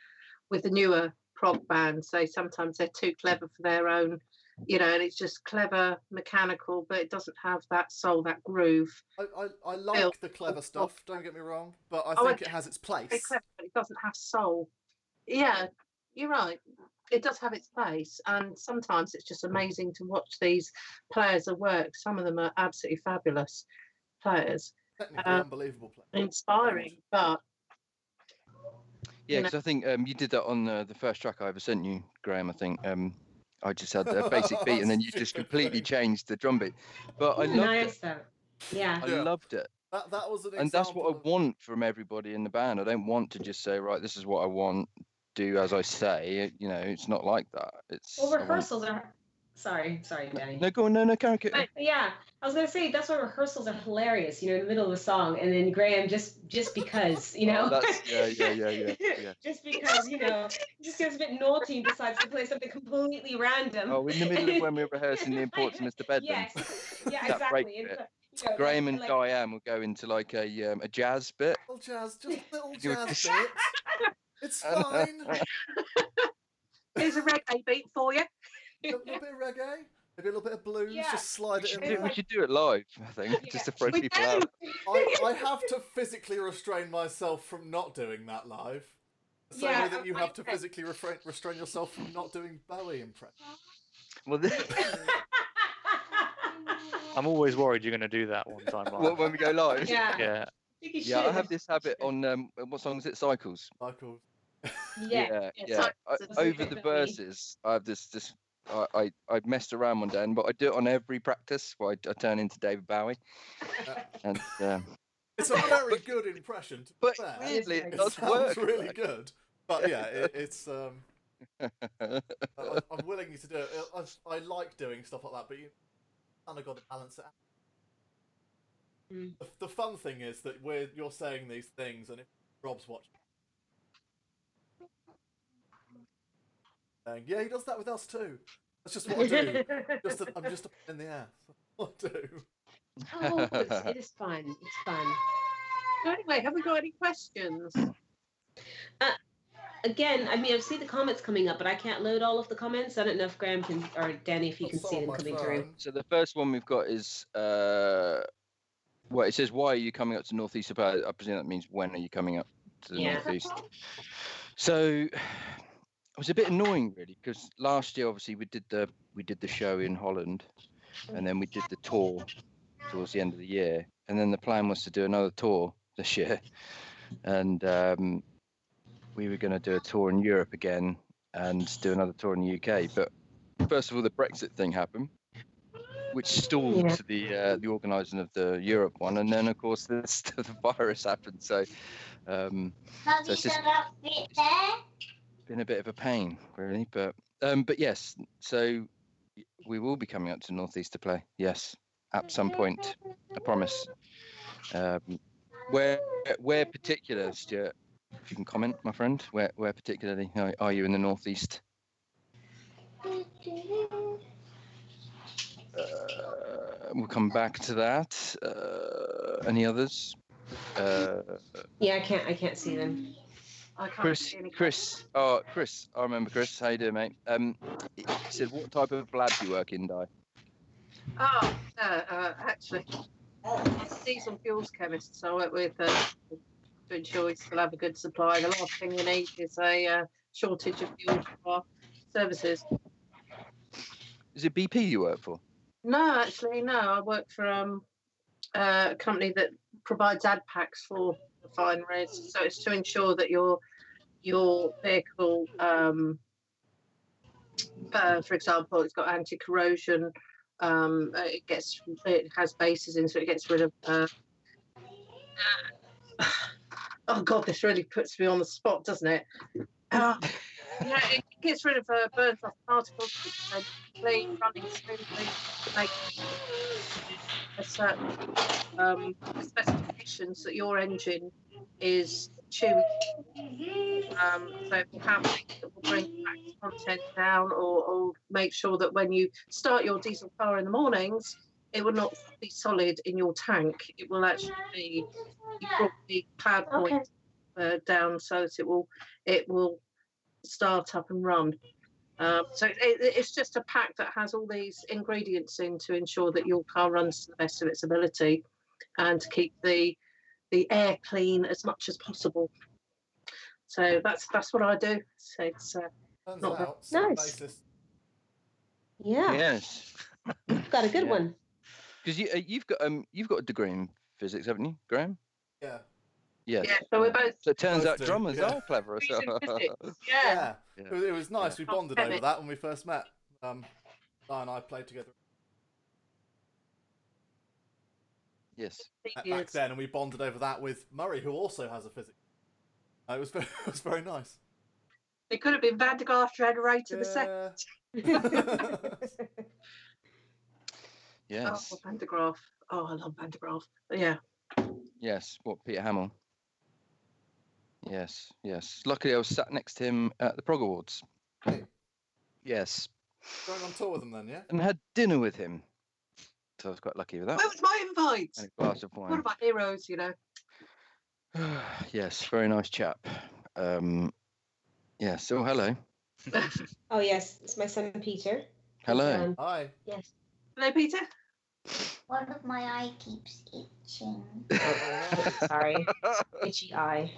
Speaker 2: with the newer prog bands. Sometimes they're too clever for their own, and it's just clever, mechanical, but it doesn't have that soul, that groove.
Speaker 4: I like the clever stuff. Don't get me wrong, but I think it has its place.
Speaker 2: It's clever, but it doesn't have soul. Yeah, you're right. It does have its place, and sometimes it's just amazing to watch these players at work. Some of them are absolutely fabulous players,
Speaker 4: technically unbelievable players,
Speaker 2: inspiring. But
Speaker 5: because I think you did that on the first track I ever sent you, Graham. I think I just had the basic beat, and then you just completely changed the drum beat. But I loved it.
Speaker 3: Yeah,
Speaker 5: I loved it.
Speaker 4: That was an example.
Speaker 5: And that's what I want from everybody in the band. I don't want to just say, right, this is what I want. Do as I say. It's not like that.
Speaker 3: Rehearsals are. Sorry, Danny.
Speaker 5: No, go on. No, Karen.
Speaker 3: Yeah, I was gonna say that's why rehearsals are hilarious. In the middle of a song, and then Graham just because
Speaker 5: That's, yeah.
Speaker 3: just because just gets a bit naughty and decides to play something completely random.
Speaker 5: Oh, in the middle of when we were rehearsing the Importance of Mr. Bedlam.
Speaker 3: Yes. Yeah, exactly.
Speaker 5: Graham and Diane will go into like a jazz bit.
Speaker 4: Just a little jazz bit. It's fine.
Speaker 2: Here's a reggae beat for you.
Speaker 4: A bit of reggae. Maybe a little bit of blues,
Speaker 3: Yeah.
Speaker 4: just slide it in there.
Speaker 5: We should do it live, I think,
Speaker 3: Yeah.
Speaker 5: just to throw
Speaker 2: We
Speaker 5: people
Speaker 2: do.
Speaker 5: out.
Speaker 4: I have to physically restrain myself from not doing that live. The same way that you have to physically restrain yourself from not doing Bowie impressions.
Speaker 5: Well,
Speaker 6: I'm always worried you're going to do that one time live.
Speaker 5: when we go live.
Speaker 3: Yeah.
Speaker 6: Yeah.
Speaker 3: I think you
Speaker 5: Yeah, I
Speaker 3: should.
Speaker 5: have this habit on what song is it? Cycles.
Speaker 4: Michael.
Speaker 3: Yeah.
Speaker 5: Yeah.
Speaker 2: Cycles.
Speaker 5: Over the verses, I have this. I messed around one day, but I do it on every practice where I turn into David Bowie. And
Speaker 4: It's a very good impression. To be
Speaker 5: but
Speaker 4: fair.
Speaker 5: weirdly,
Speaker 3: It
Speaker 5: it
Speaker 4: It
Speaker 5: does
Speaker 4: sounds
Speaker 5: work.
Speaker 4: really good. But yeah, it's I'm willing you to do it. I like doing stuff like that, but you kind of got to balance it out.
Speaker 3: Mm.
Speaker 4: The fun thing is that you're saying these things, and if Rob's watching, saying, "Yeah, he does that with us too." That's just what I do. I'm just a pain in the ass. That's what I do.
Speaker 3: Oh, it is fun. It's fun.
Speaker 2: So anyway, have we got any questions?
Speaker 3: Again, I mean, I've seen the comments coming up, but I can't load all of the comments. I don't know if Graham can, or Danny, if you can see them coming through.
Speaker 5: So the first one we've got is well, it says, "Why are you coming up to Northeast?" I presume that means when are you coming up to the Northeast? So it was a bit annoying, really, because last year, obviously, we did the show in Holland, and then we did the tour towards the end of the year, and then the plan was to do another tour this year, and we were going to do a tour in Europe again and do another tour in the UK. But first of all, the Brexit thing happened, which stalled the organising of the Europe one, and then of course the virus happened. So, so it's just been a bit of a pain, really. But yes, so we will be coming up to Northeast to play. Yes, at some point, I promise. Where particular, Stuart? If you can comment, my friend, where particularly are you in the Northeast? We'll come back to that. Any others?
Speaker 3: Yeah, I can't see them.
Speaker 2: I can't
Speaker 5: Chris,
Speaker 2: see any
Speaker 5: Chris, Chris, I remember Chris. How you doing, mate? He said, "What type of lab do you work in, Di?"
Speaker 2: Oh, actually, I'm a diesel fuels chemist, so I work with to ensure we still have a good supply. The last thing we need is a shortage of fuel for our services.
Speaker 5: Is it BP you work for?
Speaker 2: No, actually, no. I work for a company that provides ad packs for refineries. So it's to ensure that your vehicle, for example, it's got anti-corrosion. It has bases in, so it gets rid of. Oh God, this really puts me on the spot, doesn't it? Yeah, it gets rid of burnt off particles, clean, running smoothly, make a certain specifications that your engine is tuned. So if you have things that will bring max content down, or make sure that when you start your diesel car in the mornings, it will not be solid in your tank. It will actually be, you brought the cloud point down so that it will start up and run. So it's just a pack that has all these ingredients in to ensure that your car runs to the best of its ability and to keep the air clean as much as possible. So that's what I do. So it's
Speaker 4: Turns
Speaker 2: not
Speaker 4: out,
Speaker 3: nice.
Speaker 4: bassist.
Speaker 3: Yeah,
Speaker 5: Yes.
Speaker 3: got a good one.
Speaker 5: Because you've got a degree in physics, haven't you, Graham?
Speaker 4: Yeah.
Speaker 5: Yes.
Speaker 2: yeah. So we're both
Speaker 5: So it turns
Speaker 4: Both
Speaker 5: out
Speaker 4: do,
Speaker 5: drummers
Speaker 4: yeah.
Speaker 5: are clever as
Speaker 2: using
Speaker 5: well.
Speaker 2: physics. Yeah.
Speaker 4: Yeah. It was nice. We bonded over that when we first met. Di and I played together
Speaker 5: Yes.
Speaker 4: back then, and we bonded over that with Murray, who also has a physics. It was very nice.
Speaker 2: It could have been Van de Graaff generator the second.
Speaker 5: Yes.
Speaker 2: Oh, Van de Graaff. Oh, I love Van de Graaff. But yeah.
Speaker 5: Yes. What, Peter Hamill? Yes. Yes. Luckily, I was sat next to him at the Prog Awards.
Speaker 4: Hey.
Speaker 5: Yes.
Speaker 4: Going on tour with them then, yeah?
Speaker 5: And had dinner with him. So I was quite lucky with that.
Speaker 2: Where was my invite?
Speaker 5: And a glass of
Speaker 2: One
Speaker 5: wine.
Speaker 2: of my heroes, you know.
Speaker 5: Yes. Very nice chap. Yeah. So hello.
Speaker 3: Oh yes, it's my son Peter.
Speaker 5: Hello.
Speaker 4: Hi.
Speaker 3: Yes.
Speaker 2: Hello, Peter.
Speaker 7: One of my eye keeps itching.
Speaker 3: Sorry. Itchy eye.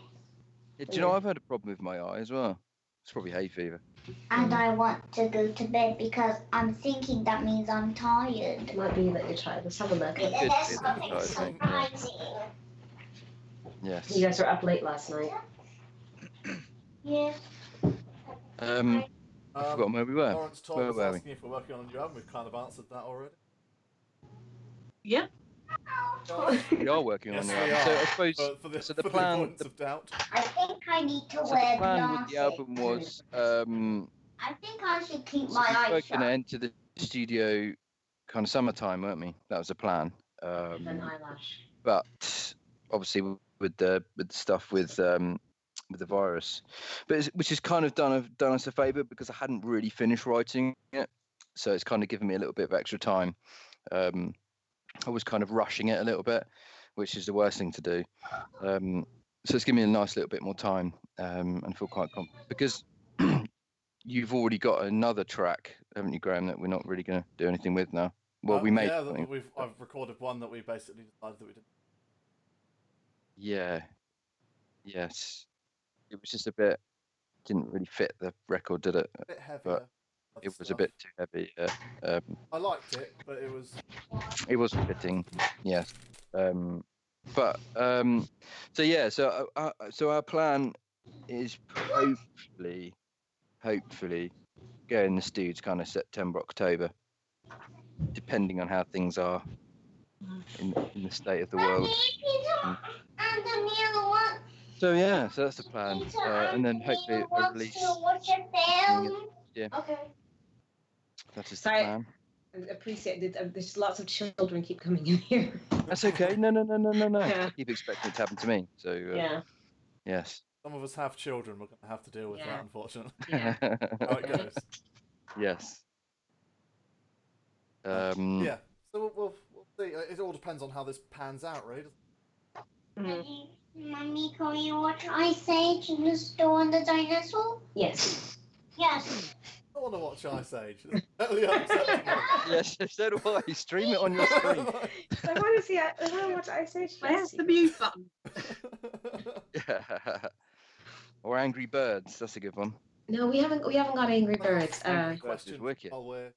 Speaker 5: Do you know I've had a problem with my eye as well? It's probably hay fever.
Speaker 7: And I want to go to bed because I'm thinking that means I'm tired.
Speaker 3: It might be that you're tired. Let's have a look.
Speaker 5: Could be
Speaker 7: There's
Speaker 5: that
Speaker 7: something
Speaker 5: you're tired, mate, yeah.
Speaker 7: surprising.
Speaker 5: Yes.
Speaker 3: You guys were up late last night.
Speaker 7: Yeah.
Speaker 5: I've forgotten where we were.
Speaker 4: Lawrence Todd
Speaker 5: Where
Speaker 4: was
Speaker 5: were we?
Speaker 4: asking if we're working on a new album. We've kind of answered that already.
Speaker 2: Yeah.
Speaker 5: We are working on
Speaker 4: Yes,
Speaker 5: it.
Speaker 4: we are.
Speaker 5: So I suppose
Speaker 4: For the,
Speaker 5: so the
Speaker 4: for
Speaker 5: plan-
Speaker 4: the avoidance of doubt.
Speaker 7: I think I need to
Speaker 5: so the
Speaker 7: wear
Speaker 5: plan with the
Speaker 7: glasses.
Speaker 5: album was
Speaker 7: I think I should keep
Speaker 5: so
Speaker 7: my
Speaker 5: we were
Speaker 7: eyes
Speaker 5: going to
Speaker 7: shut.
Speaker 5: enter the studio kind of summertime, weren't we? That was the plan.
Speaker 3: An eyelash.
Speaker 5: But obviously with the stuff with the virus, but which has kind of done us a favour because I hadn't really finished writing it, so it's kind of given me a little bit of extra time. I was kind of rushing it a little bit, which is the worst thing to do. So it's given me a nice little bit more time, and I feel quite confident because you've already got another track, haven't you, Graham, that we're not really going to do anything with now. Well, we made.
Speaker 4: Yeah,
Speaker 5: something.
Speaker 4: I've recorded one that we basically decided that we didn't.
Speaker 5: Yeah. Yes. It was just a bit. Didn't really fit the record, did it?
Speaker 4: A bit heavier.
Speaker 5: But it was a bit too heavy.
Speaker 4: I liked it, but it was.
Speaker 5: It wasn't fitting. Yes. But so yeah. So our plan is hopefully go in the studio kind of September, October, depending on how things are in the state of the world.
Speaker 7: And the meal one.
Speaker 5: So yeah, so that's the plan, and then hopefully a release.
Speaker 7: To watch a film.
Speaker 5: Yeah.
Speaker 7: Okay.
Speaker 5: That is the
Speaker 3: Sorry.
Speaker 5: plan.
Speaker 3: I appreciate it. There's lots of children keep coming in here.
Speaker 5: That's okay. No.
Speaker 3: Yeah.
Speaker 5: I keep expecting it to happen to me. So
Speaker 3: Yeah.
Speaker 5: yes.
Speaker 4: Some of us have children. We're going to have to deal with
Speaker 3: Yeah.
Speaker 4: that, unfortunately.
Speaker 3: Yeah.
Speaker 4: How it goes.
Speaker 5: Yes.
Speaker 4: Yeah. So we'll see. It all depends on how this pans out, really.
Speaker 7: Mommy, can we watch Ice Age in the store on the dinosaur?
Speaker 3: Yes.
Speaker 7: Yes.
Speaker 4: I want to watch Ice Age. It's totally unacceptable.
Speaker 5: Yes, so do I. Stream it on your screen.
Speaker 3: I want to see. I want to watch Ice Age.
Speaker 2: Where's the mute button?
Speaker 5: Or Angry Birds. That's a good one.
Speaker 3: No, we haven't got Angry Birds.
Speaker 5: Angry Birds is
Speaker 4: Question
Speaker 5: wicked.
Speaker 4: while we're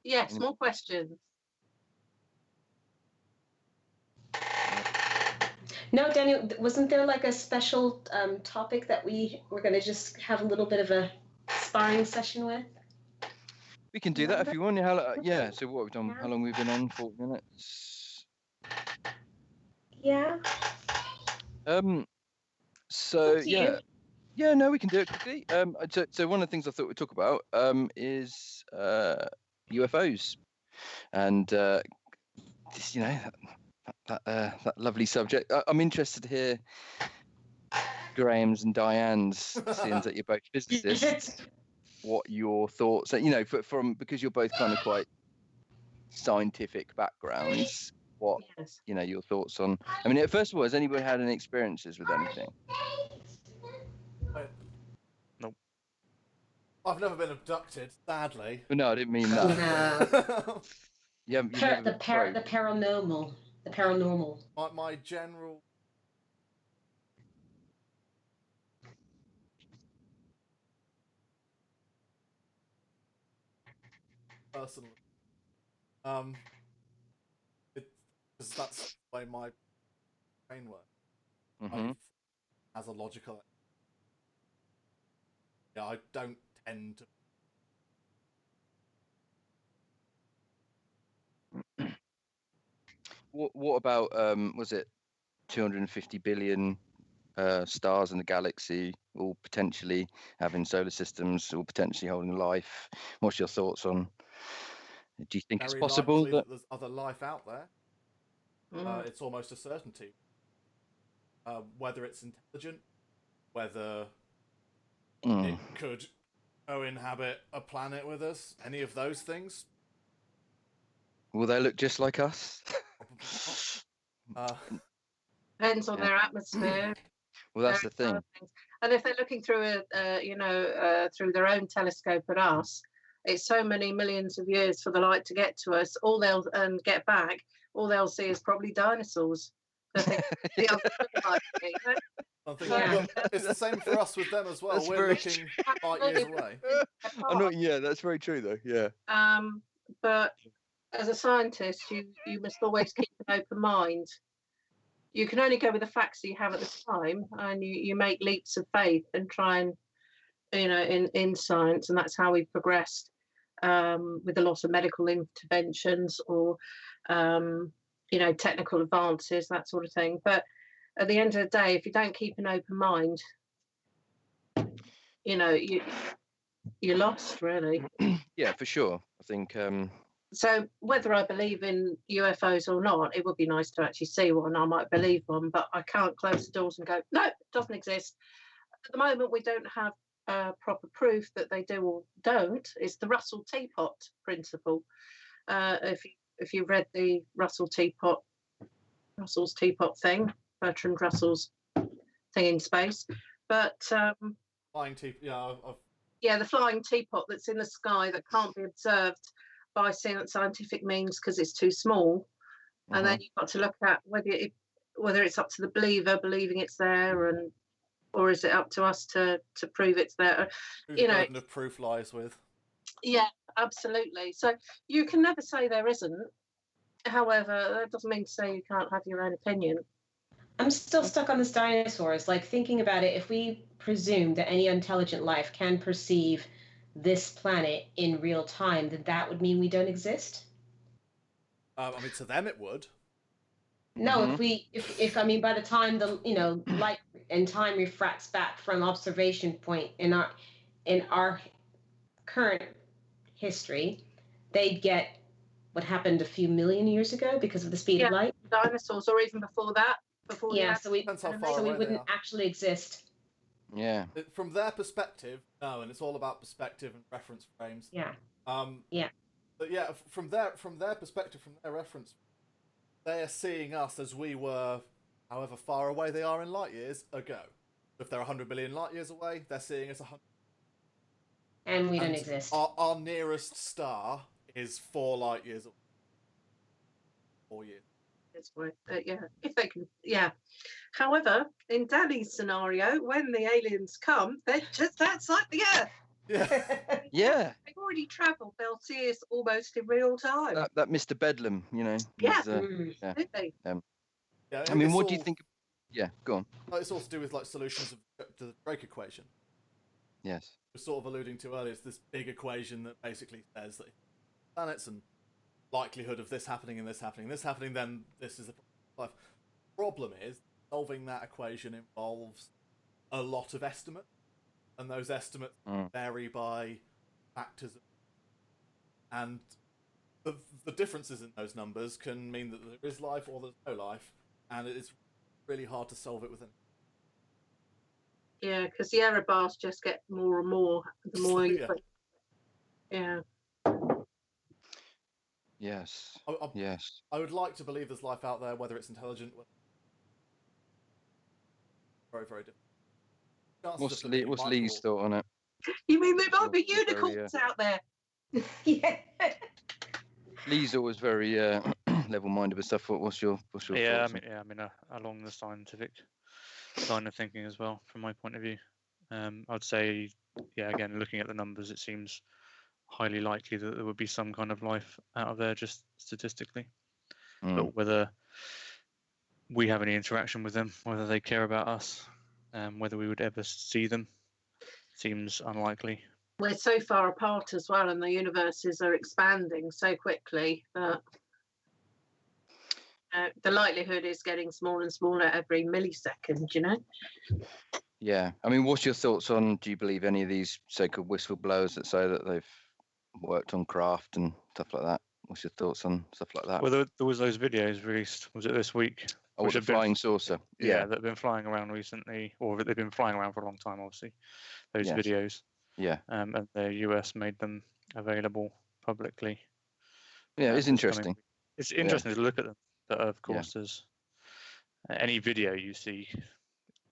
Speaker 2: Yes, more questions.
Speaker 3: No, Danny, wasn't there like a special topic that we were going to just have a little bit of a sparring session with?
Speaker 5: We can do that if you want. Yeah. So what we've done? How long we've been on? 40 minutes.
Speaker 3: Yeah.
Speaker 5: So
Speaker 3: Up to
Speaker 5: yeah.
Speaker 3: you.
Speaker 5: Yeah, no, we can do it quickly. So one of the things I thought we'd talk about is UFOs, and just, that lovely subject. I'm interested to hear Graham's and Diane's, seeing that you're both physicists, what your thoughts are. Because you're both kind of quite scientific backgrounds. What
Speaker 2: Yes.
Speaker 5: your thoughts on? I mean, first of all, has anybody had any experiences with anything?
Speaker 6: Nope.
Speaker 4: I've never been abducted, sadly.
Speaker 5: No, I didn't mean that.
Speaker 3: No.
Speaker 5: You never
Speaker 3: The
Speaker 5: been probed.
Speaker 3: paranormal. The paranormal.
Speaker 4: my general personal because that's the way my brain works.
Speaker 5: Mhm.
Speaker 4: As a logical, yeah, I don't tend to.
Speaker 5: What about was it 250 billion stars in the galaxy, all potentially having solar systems, all potentially holding life? What's your thoughts on? Do you think it's
Speaker 4: Very
Speaker 5: possible
Speaker 4: likely
Speaker 5: that?
Speaker 4: there's other life out there. It's almost a certainty. Whether it's intelligent, whether it could co-inhabit a planet with us, any of those things.
Speaker 5: Will they look just like us?
Speaker 2: Depends on their atmosphere.
Speaker 5: Well, that's the
Speaker 2: various
Speaker 5: thing.
Speaker 2: other things. And if they're looking through through their own telescope at us, it's so many millions of years for the light to get to us. All they'll get back. All they'll see is probably dinosaurs. I think the other light, you know?
Speaker 4: I'm thinking,
Speaker 3: Yeah.
Speaker 4: well, it's the same for us with them as well.
Speaker 5: That's
Speaker 4: We're
Speaker 5: very
Speaker 4: looking light years away.
Speaker 5: I'm not. Yeah, that's very true though. Yeah.
Speaker 2: But as a scientist, you must always keep an open mind. You can only go with the facts that you have at the time, and you make leaps of faith and try and, in science, and that's how we've progressed with a lot of medical interventions or, technical advances, that sort of thing. But at the end of the day, if you don't keep an open mind, you're lost, really.
Speaker 5: Yeah, for sure. I think.
Speaker 2: So whether I believe in UFOs or not, it would be nice to actually see one. I might believe one, but I can't close the doors and go, no, it doesn't exist. At the moment, we don't have proper proof that they do or don't. It's the Russell's teapot principle. If you've read the Russell's teapot thing, Bertrand Russell's thing in space, but
Speaker 4: Flying teapot, yeah,
Speaker 2: yeah, the flying teapot that's in the sky that can't be observed by scientific means because it's too small, and then you've got to look at whether it's up to the believer believing it's there, or is it up to us to prove it's there?
Speaker 4: who the burden of proof lies with.
Speaker 2: Yeah, absolutely. So you can never say there isn't. However, that doesn't mean to say you can't have your own opinion.
Speaker 3: I'm still stuck on this dinosaurs. Like, thinking about it, if we presume that any intelligent life can perceive this planet in real time, then that would mean we don't exist?
Speaker 4: I mean, to them it would.
Speaker 3: No, if I mean, by the time the light and time refracts back from observation point in our current history, they'd get what happened a few million years ago because of the speed of light.
Speaker 2: Dinosaurs, or even before that.
Speaker 3: So we wouldn't actually exist.
Speaker 5: Yeah.
Speaker 4: From their perspective, no, and it's all about perspective and reference frames.
Speaker 3: Yeah.
Speaker 4: But yeah, from their perspective, from their reference, they are seeing us as we were, however far away they are in light years ago. If they're 100 million light years away, they're seeing us 100.
Speaker 3: And we don't exist.
Speaker 4: Our nearest star is 4 light years away. 4 years.
Speaker 2: That's right. If they can, However, in Danny's scenario, when the aliens come, they're just outside the Earth.
Speaker 4: Yeah.
Speaker 5: Yeah.
Speaker 2: They've already travelled. They'll see us almost in real time.
Speaker 5: That Mr. Bedlam,
Speaker 2: Yeah.
Speaker 5: Yeah.
Speaker 2: Absolutely.
Speaker 4: Yeah,
Speaker 5: I mean, what do you think? Yeah, go on.
Speaker 4: It's all to do with like solutions to the Drake equation.
Speaker 5: Yes.
Speaker 4: We're sort of alluding to earlier. It's this big equation that basically says that planets and likelihood of this happening and this happening, then this is the life. Problem is, solving that equation involves a lot of estimates, and those estimates vary by factors, and the differences in those numbers can mean that there is life or there's no life, and it's really hard to solve it with
Speaker 2: Yeah, because the error bars just get more and more the more you put. Yeah.
Speaker 5: Yes. Yes.
Speaker 4: I would like to believe there's life out there, whether it's intelligent. Very, very different.
Speaker 5: What's Lee's thought on it?
Speaker 2: You mean there might be unicorns out there?
Speaker 3: Yeah.
Speaker 5: Lee's always very level-minded with stuff. What's your thoughts?
Speaker 6: I mean, along the scientific line of thinking as well, from my point of view. I'd say, again, looking at the numbers, it seems highly likely that there would be some kind of life out of there, just statistically. But whether we have any interaction with them, whether they care about us, whether we would ever see them, seems unlikely.
Speaker 2: We're so far apart as well, and the universes are expanding so quickly that the likelihood is getting smaller and smaller every millisecond,
Speaker 5: Yeah. I mean, what's your thoughts on, do you believe any of these so-called whistleblowers that say that they've worked on craft and stuff like that? What's your thoughts on stuff like that?
Speaker 6: Well, there was those videos released, was it this week?
Speaker 5: Oh, the flying saucer.
Speaker 6: Yeah, that have been flying around recently, or they've been flying around for a long time, obviously, those videos.
Speaker 5: Yeah.
Speaker 6: And the US made them available publicly.
Speaker 5: Yeah, it's interesting.
Speaker 6: It's interesting to look at them. But of course, there's any video you see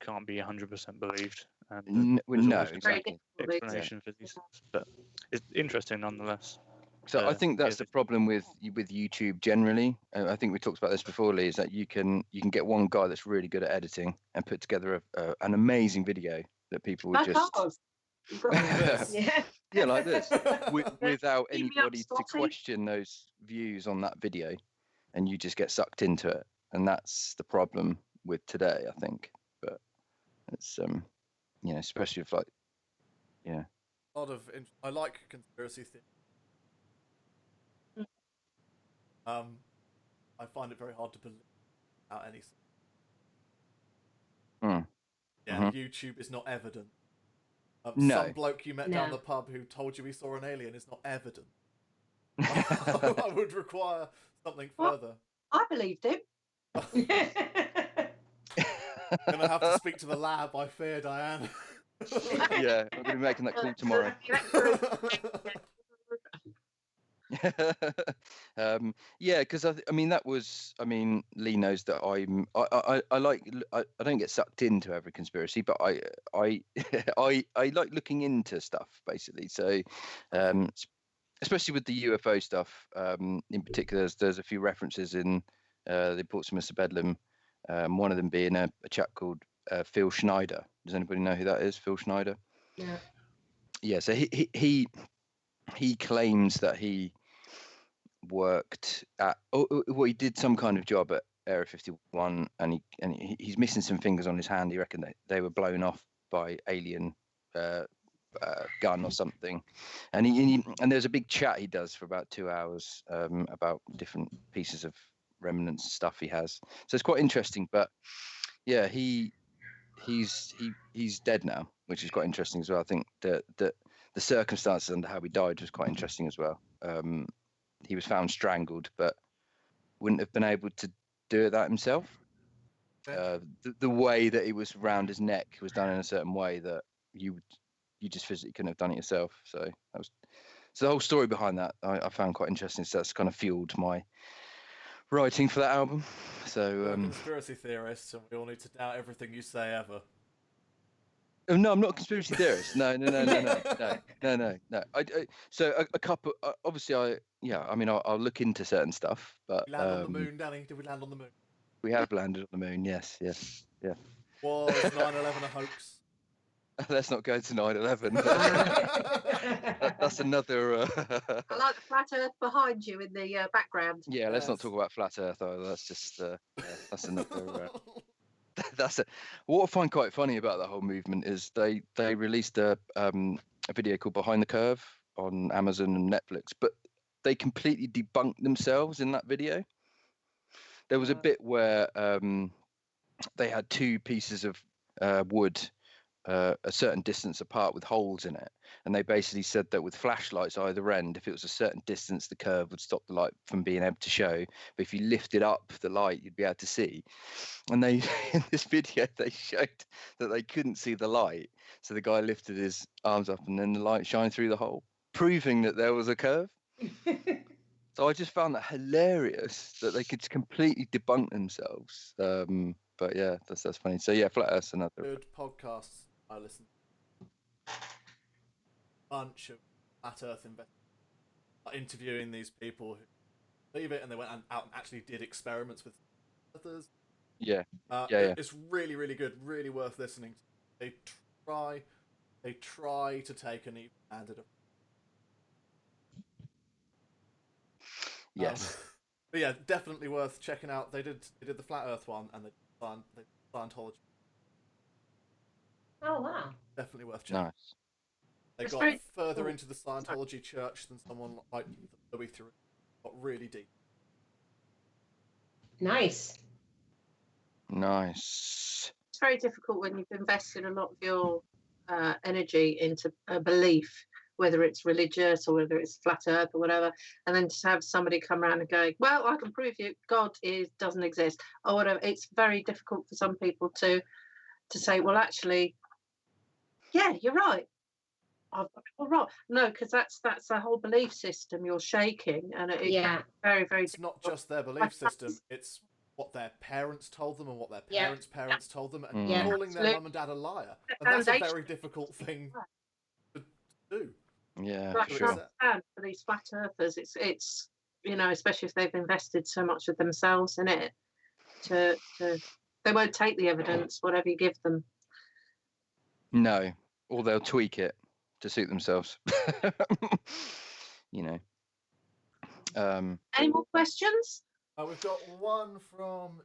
Speaker 6: can't be 100% believed. And
Speaker 5: No,
Speaker 6: there's always
Speaker 2: Very
Speaker 5: exactly.
Speaker 2: difficult.
Speaker 6: explanation for these things, but it's interesting nonetheless.
Speaker 5: So I think that's
Speaker 6: yeah,
Speaker 5: the problem with YouTube generally. I think we talked about this before, Lee. Is that you can get one guy that's really good at editing and put together an amazing video that people would
Speaker 2: Like
Speaker 5: just
Speaker 2: ours. You've got
Speaker 4: Yes.
Speaker 5: yeah, like this, without
Speaker 2: Beam me up,
Speaker 5: anybody to
Speaker 2: Scotty.
Speaker 5: question those views on that video, and you just get sucked into it. And that's the problem with today, I think. But it's especially if
Speaker 4: A lot of I like conspiracy theories. I find it very hard to believe without any.
Speaker 5: Mhm.
Speaker 4: YouTube is not evident.
Speaker 5: No.
Speaker 4: Some bloke you met down
Speaker 3: No.
Speaker 4: the pub who told you he saw an alien is not evident. I would require something
Speaker 2: What?
Speaker 4: further.
Speaker 2: I believed him.
Speaker 4: Gonna have to speak to the lab, I fear, Diane.
Speaker 5: Yeah, I'm gonna be making that call tomorrow. Yeah, because Lee knows that I don't get sucked into every conspiracy, but I I like looking into stuff basically. So, especially with the UFO stuff, in particular, there's a few references in the Portsmouth of Bedlam. One of them being a chap called Phil Schneider. Does anybody know who that is? Phil Schneider.
Speaker 3: Yeah.
Speaker 5: Yeah. So he claims that he worked at he did some kind of job at Area 51, and he's missing some fingers on his hand. He reckoned that they were blown off by alien gun or something, and and there's a big chat he does for about 2 hours about different pieces of remnants stuff he has. So it's quite interesting. But yeah, he's dead now, which is quite interesting as well. I think that the circumstances under how he died was quite interesting as well. He was found strangled, but wouldn't have been able to do that himself. The way that it was around his neck was done in a certain way that you just physically couldn't have done it yourself. So the whole story behind that I found quite interesting. So that's kind of fueled my writing for that album. So
Speaker 4: We're conspiracy theorists, and we all need to doubt everything you say ever.
Speaker 5: no, I'm not a conspiracy theorist. No. So a couple. Obviously, I'll look into certain stuff, but
Speaker 4: Did we land on the moon, Danny? Did we land on the moon?
Speaker 5: we have landed on the moon. Yes.
Speaker 4: Was 9/11 a hoax?
Speaker 5: Let's not go to 9/11. That's another.
Speaker 2: I like the flat Earth behind you in the background.
Speaker 5: Yeah, let's not talk about flat Earth either. That's just that's another. What I find quite funny about the whole movement is they released a video called Behind the Curve on Amazon and Netflix, but they completely debunked themselves in that video. There was a bit where they had two pieces of wood a certain distance apart with holes in it, and they basically said that with flashlights either end, if it was a certain distance, the curve would stop the light from being able to show, but if you lifted up the light, you'd be able to see. And they in this video they showed that they couldn't see the light, so the guy lifted his arms up and then the light shined through the hole, proving that there was a curve. So I just found that hilarious that they could completely debunk themselves. But yeah, that's funny. So yeah, Flat Earth's another
Speaker 4: good podcasts I listen to. Bunch of flat Earth investors interviewing these people who believe it, and they went out and actually did experiments with others.
Speaker 5: Yeah.
Speaker 4: It's really, really good, really worth listening to. They try to take an even-handed approach.
Speaker 5: Yes.
Speaker 4: But yeah, definitely worth checking out. They did the Flat Earth one, and they did Scientology.
Speaker 3: Oh wow!
Speaker 4: Definitely worth checking.
Speaker 5: Nice.
Speaker 4: They
Speaker 2: That's
Speaker 4: got
Speaker 2: very
Speaker 4: further
Speaker 2: cool.
Speaker 4: into the Scientology church than someone like Louis through. Got really deep.
Speaker 3: Nice.
Speaker 5: Nice.
Speaker 2: It's very difficult when you've invested a lot of your energy into a belief, whether it's religious or whether it's flat Earth or whatever, and then to have somebody come around and go, "Well, I can prove you God doesn't exist," or whatever. It's very difficult for some people to say, "Well, actually, yeah, you're right. I've got it all wrong." No, because that's a whole belief system you're shaking, and it's very, very.
Speaker 4: It's not just their belief system; it's what their parents told them and what their
Speaker 3: Yeah.
Speaker 4: parents told them, and
Speaker 3: Yeah.
Speaker 4: calling their
Speaker 2: Absolutely.
Speaker 4: mum and dad a liar.
Speaker 2: The
Speaker 4: And that's a
Speaker 2: foundation.
Speaker 4: very difficult thing to do.
Speaker 5: Yeah,
Speaker 2: But I
Speaker 5: for
Speaker 2: can
Speaker 5: sure.
Speaker 2: understand for these flat earthers, it's especially if they've invested so much of themselves in it, to they won't take the evidence, whatever you give them.
Speaker 5: No, or they'll tweak it to suit themselves. you know.
Speaker 2: Any more questions?
Speaker 4: We've got one from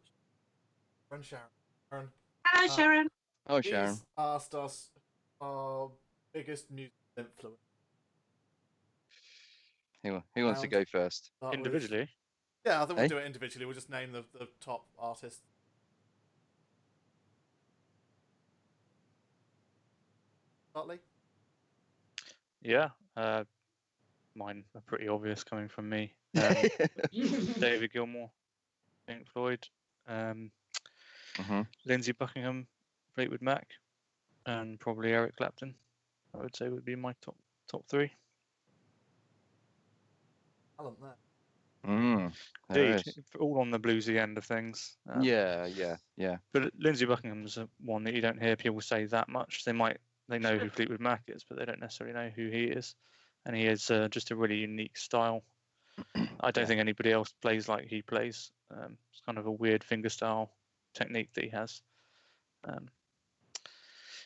Speaker 4: Sharon.
Speaker 2: Hello, Sharon.
Speaker 5: Oh, Sharon.
Speaker 4: He's asked us our biggest music influence.
Speaker 5: Who wants to go first?
Speaker 4: Start with-
Speaker 6: Individually.
Speaker 4: Yeah, I think we'll
Speaker 5: Hey?
Speaker 4: do it individually. We'll just name the top artists. Bartley?
Speaker 6: Yeah. Mine are pretty obvious coming from me. David Gilmour, Pink Floyd, Lindsey Buckingham, Fleetwood Mac, and probably Eric Clapton. I would say would be my top three.
Speaker 4: Talent there.
Speaker 5: There
Speaker 6: Indeed,
Speaker 5: is.
Speaker 6: all on the bluesy end of things.
Speaker 5: Yeah.
Speaker 6: But Lindsey Buckingham's one that you don't hear people say that much. They know who Fleetwood Mac is, but they don't necessarily know who he is. And he has just a really unique style. I don't think anybody else plays like he plays. It's kind of a weird fingerstyle technique that he has.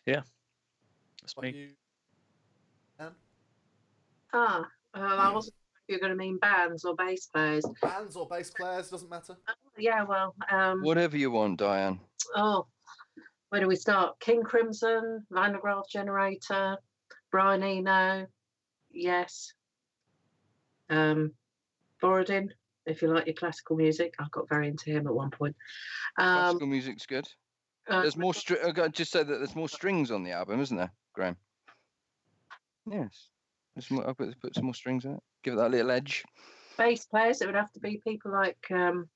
Speaker 6: Yeah, that's
Speaker 4: What
Speaker 6: me.
Speaker 4: you? Anne?
Speaker 2: I wasn't sure if you're going to mean bands or bass players.
Speaker 4: Bands or bass players, doesn't matter.
Speaker 2: Yeah, well,
Speaker 5: Whatever you want, Diane.
Speaker 2: where do we start? King Crimson, Van der Graaf Generator, Brian Eno, yes. Borodin, if you like your classical music. I got very into him at one point.
Speaker 5: Classical music's good.
Speaker 2: uh,
Speaker 5: There's more. I got to just say that there's more strings on the album, isn't there, Graham? Yes. There's more, I'll put some more strings in it. Give it that little edge.
Speaker 2: Bass players, it would have to be people like John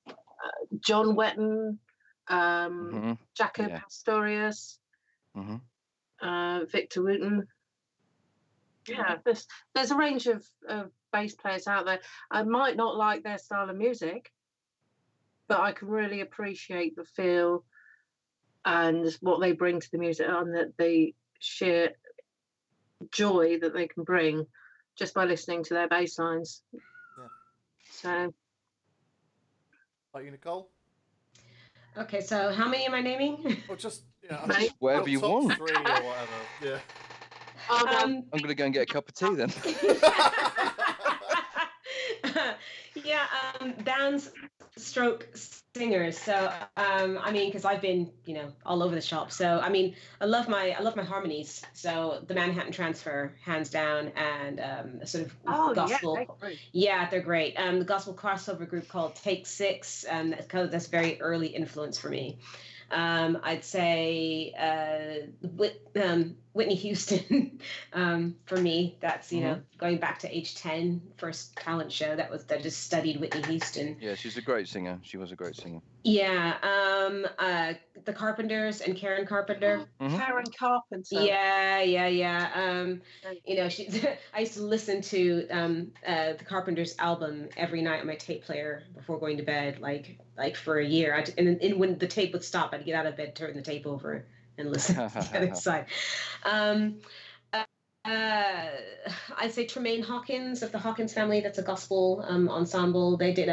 Speaker 2: Wetton, Jaco
Speaker 5: Yeah.
Speaker 2: Pastorius, Victor Wooten. Yeah, there's a range of bass players out there. I might not like their style of music, but I can really appreciate the feel and what they bring to the music, and the sheer joy that they can bring just by listening to their bass lines.
Speaker 4: Yeah.
Speaker 2: So,
Speaker 4: Like you, Nicole?
Speaker 3: Okay, so how many am I naming?
Speaker 4: Or just
Speaker 2: Right.
Speaker 5: Whatever you
Speaker 4: top
Speaker 5: want.
Speaker 4: 3 or whatever. Yeah.
Speaker 5: I'm going to go and get a cup of tea then.
Speaker 3: Bands stroke singers. So I mean, because I've been all over the shop. So I mean, I love my harmonies. So the Manhattan Transfer, hands down, and a sort of gospel. Yeah, they're great. The gospel crossover group called Take Six, and that's very early influence for me. I'd say Whitney Houston for me. That's going back to age 10, first talent show that I just studied Whitney Houston.
Speaker 5: Yeah, she's a great singer. She was a great singer.
Speaker 3: Yeah, the Carpenters and Karen Carpenter.
Speaker 2: Karen Carpenter.
Speaker 3: Yeah. I used to listen to the Carpenters album every night on my tape player before going to bed, like for a year. And when the tape would stop, I'd get out of bed, turn the tape over, and listen to the other side. I'd say Tremaine Hawkins of the Hawkins family. That's a gospel ensemble. They did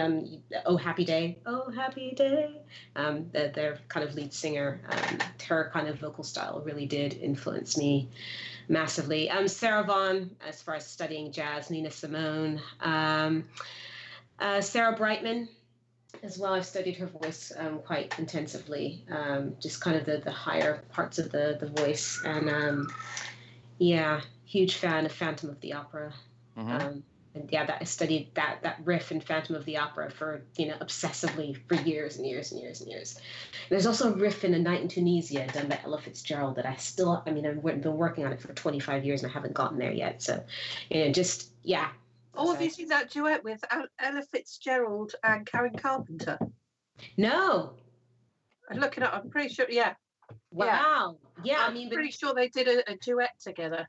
Speaker 3: "Oh Happy Day." Oh Happy Day. Their kind of lead singer, her kind of vocal style really did influence me massively. Sarah Vaughan, as far as studying jazz, Nina Simone, Sarah Brightman. As well, I've studied her voice quite intensively, just kind of the higher parts of the voice. And huge fan of Phantom of the Opera. I studied that riff in Phantom of the Opera for obsessively for years and years and years and years. There's also a riff in A Night in Tunisia done by Ella Fitzgerald that I've been working on it for 25 years and I haven't gotten there yet. So,
Speaker 2: have you seen that duet with Ella Fitzgerald and Karen Carpenter?
Speaker 3: No.
Speaker 2: I'm looking up. I'm pretty sure. Yeah.
Speaker 3: Wow. Yeah.
Speaker 2: I'm pretty sure they did a duet together.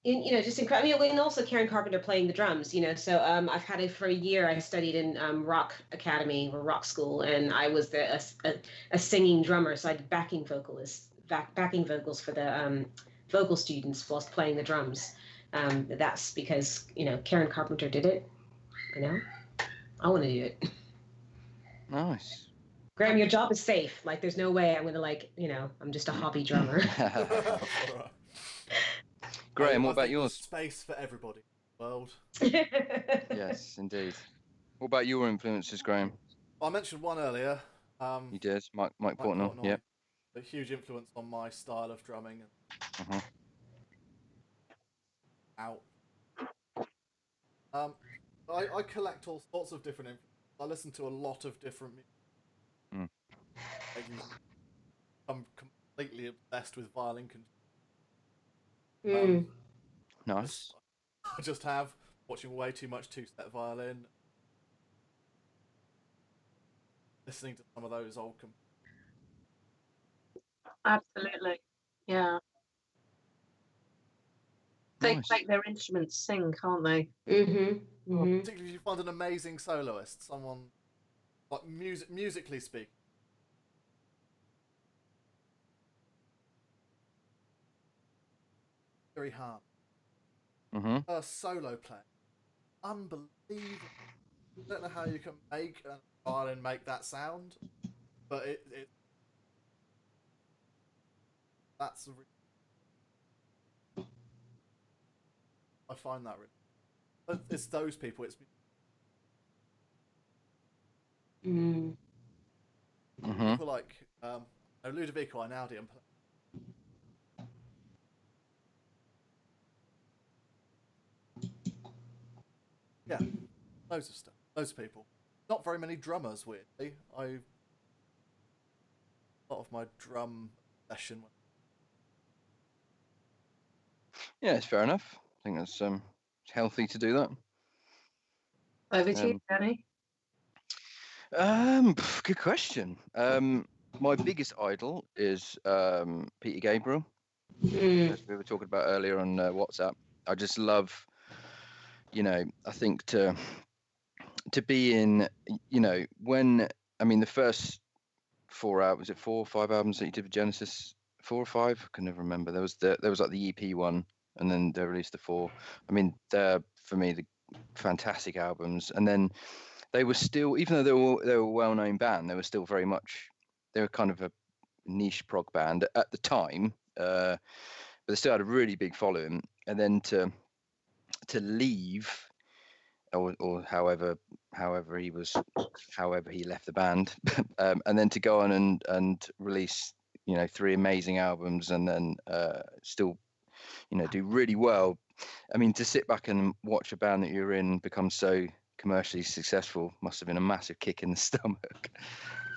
Speaker 3: just incredible. I mean, and also Karen Carpenter playing the drums, So I've had it for a year. I studied in rock academy or rock school, and I was a singing drummer. So I did backing vocals for the vocal students whilst playing the drums. That's because Karen Carpenter did it. I want to do it.
Speaker 5: Nice.
Speaker 3: Graham, your job is safe. Like, there's no way I'm gonna I'm just a hobby drummer.
Speaker 5: Graham, what
Speaker 4: I
Speaker 5: about
Speaker 4: think
Speaker 5: yours?
Speaker 4: there's space for everybody in the world.
Speaker 5: Yes, indeed. What about your influences, Graham?
Speaker 4: I mentioned one earlier.
Speaker 5: You did, Mike Portnoy. Yeah.
Speaker 4: A huge influence on my style of drumming.
Speaker 5: Mhm.
Speaker 4: Out. I collect all sorts of different influences. I listen to a lot of different music. I'm completely obsessed with violin concerto.
Speaker 5: Nice.
Speaker 4: I just have watching way too much two-step violin, listening to some of those old.
Speaker 2: Absolutely, yeah. They
Speaker 5: Nice.
Speaker 2: make their instruments sing, can't they?
Speaker 4: Particularly if you find an amazing soloist, someone like musically speaking. Very hard. A solo player, unbelievable. I don't know how you can make a violin make that sound, but that's I find that really. It's those people. It's people like Ludovico Einaudi and. Yeah, loads of stuff. Loads of people. Not very many drummers, weirdly. A lot of my drum session.
Speaker 5: Yeah, it's fair enough. I think that's healthy to do that.
Speaker 2: Over to you, Danny.
Speaker 5: Good question. My biggest idol is Peter Gabriel, as we were talking about earlier on WhatsApp. I just love, I think to be in, when the first 4 albums, was it 4 or 5 albums that you did with Genesis? 4 or 5? I can never remember. There was like the EP one, and then they released the 4. I mean, they're for me the fantastic albums, and then they were still, even though they were a well-known band, they were kind of a niche prog band at the time, but they still had a really big following. And then to leave, or however he left the band, and then to go on and release 3 amazing albums, and then still do really well. I mean, to sit back and watch a band that you're in become so commercially successful must have been a massive kick in the stomach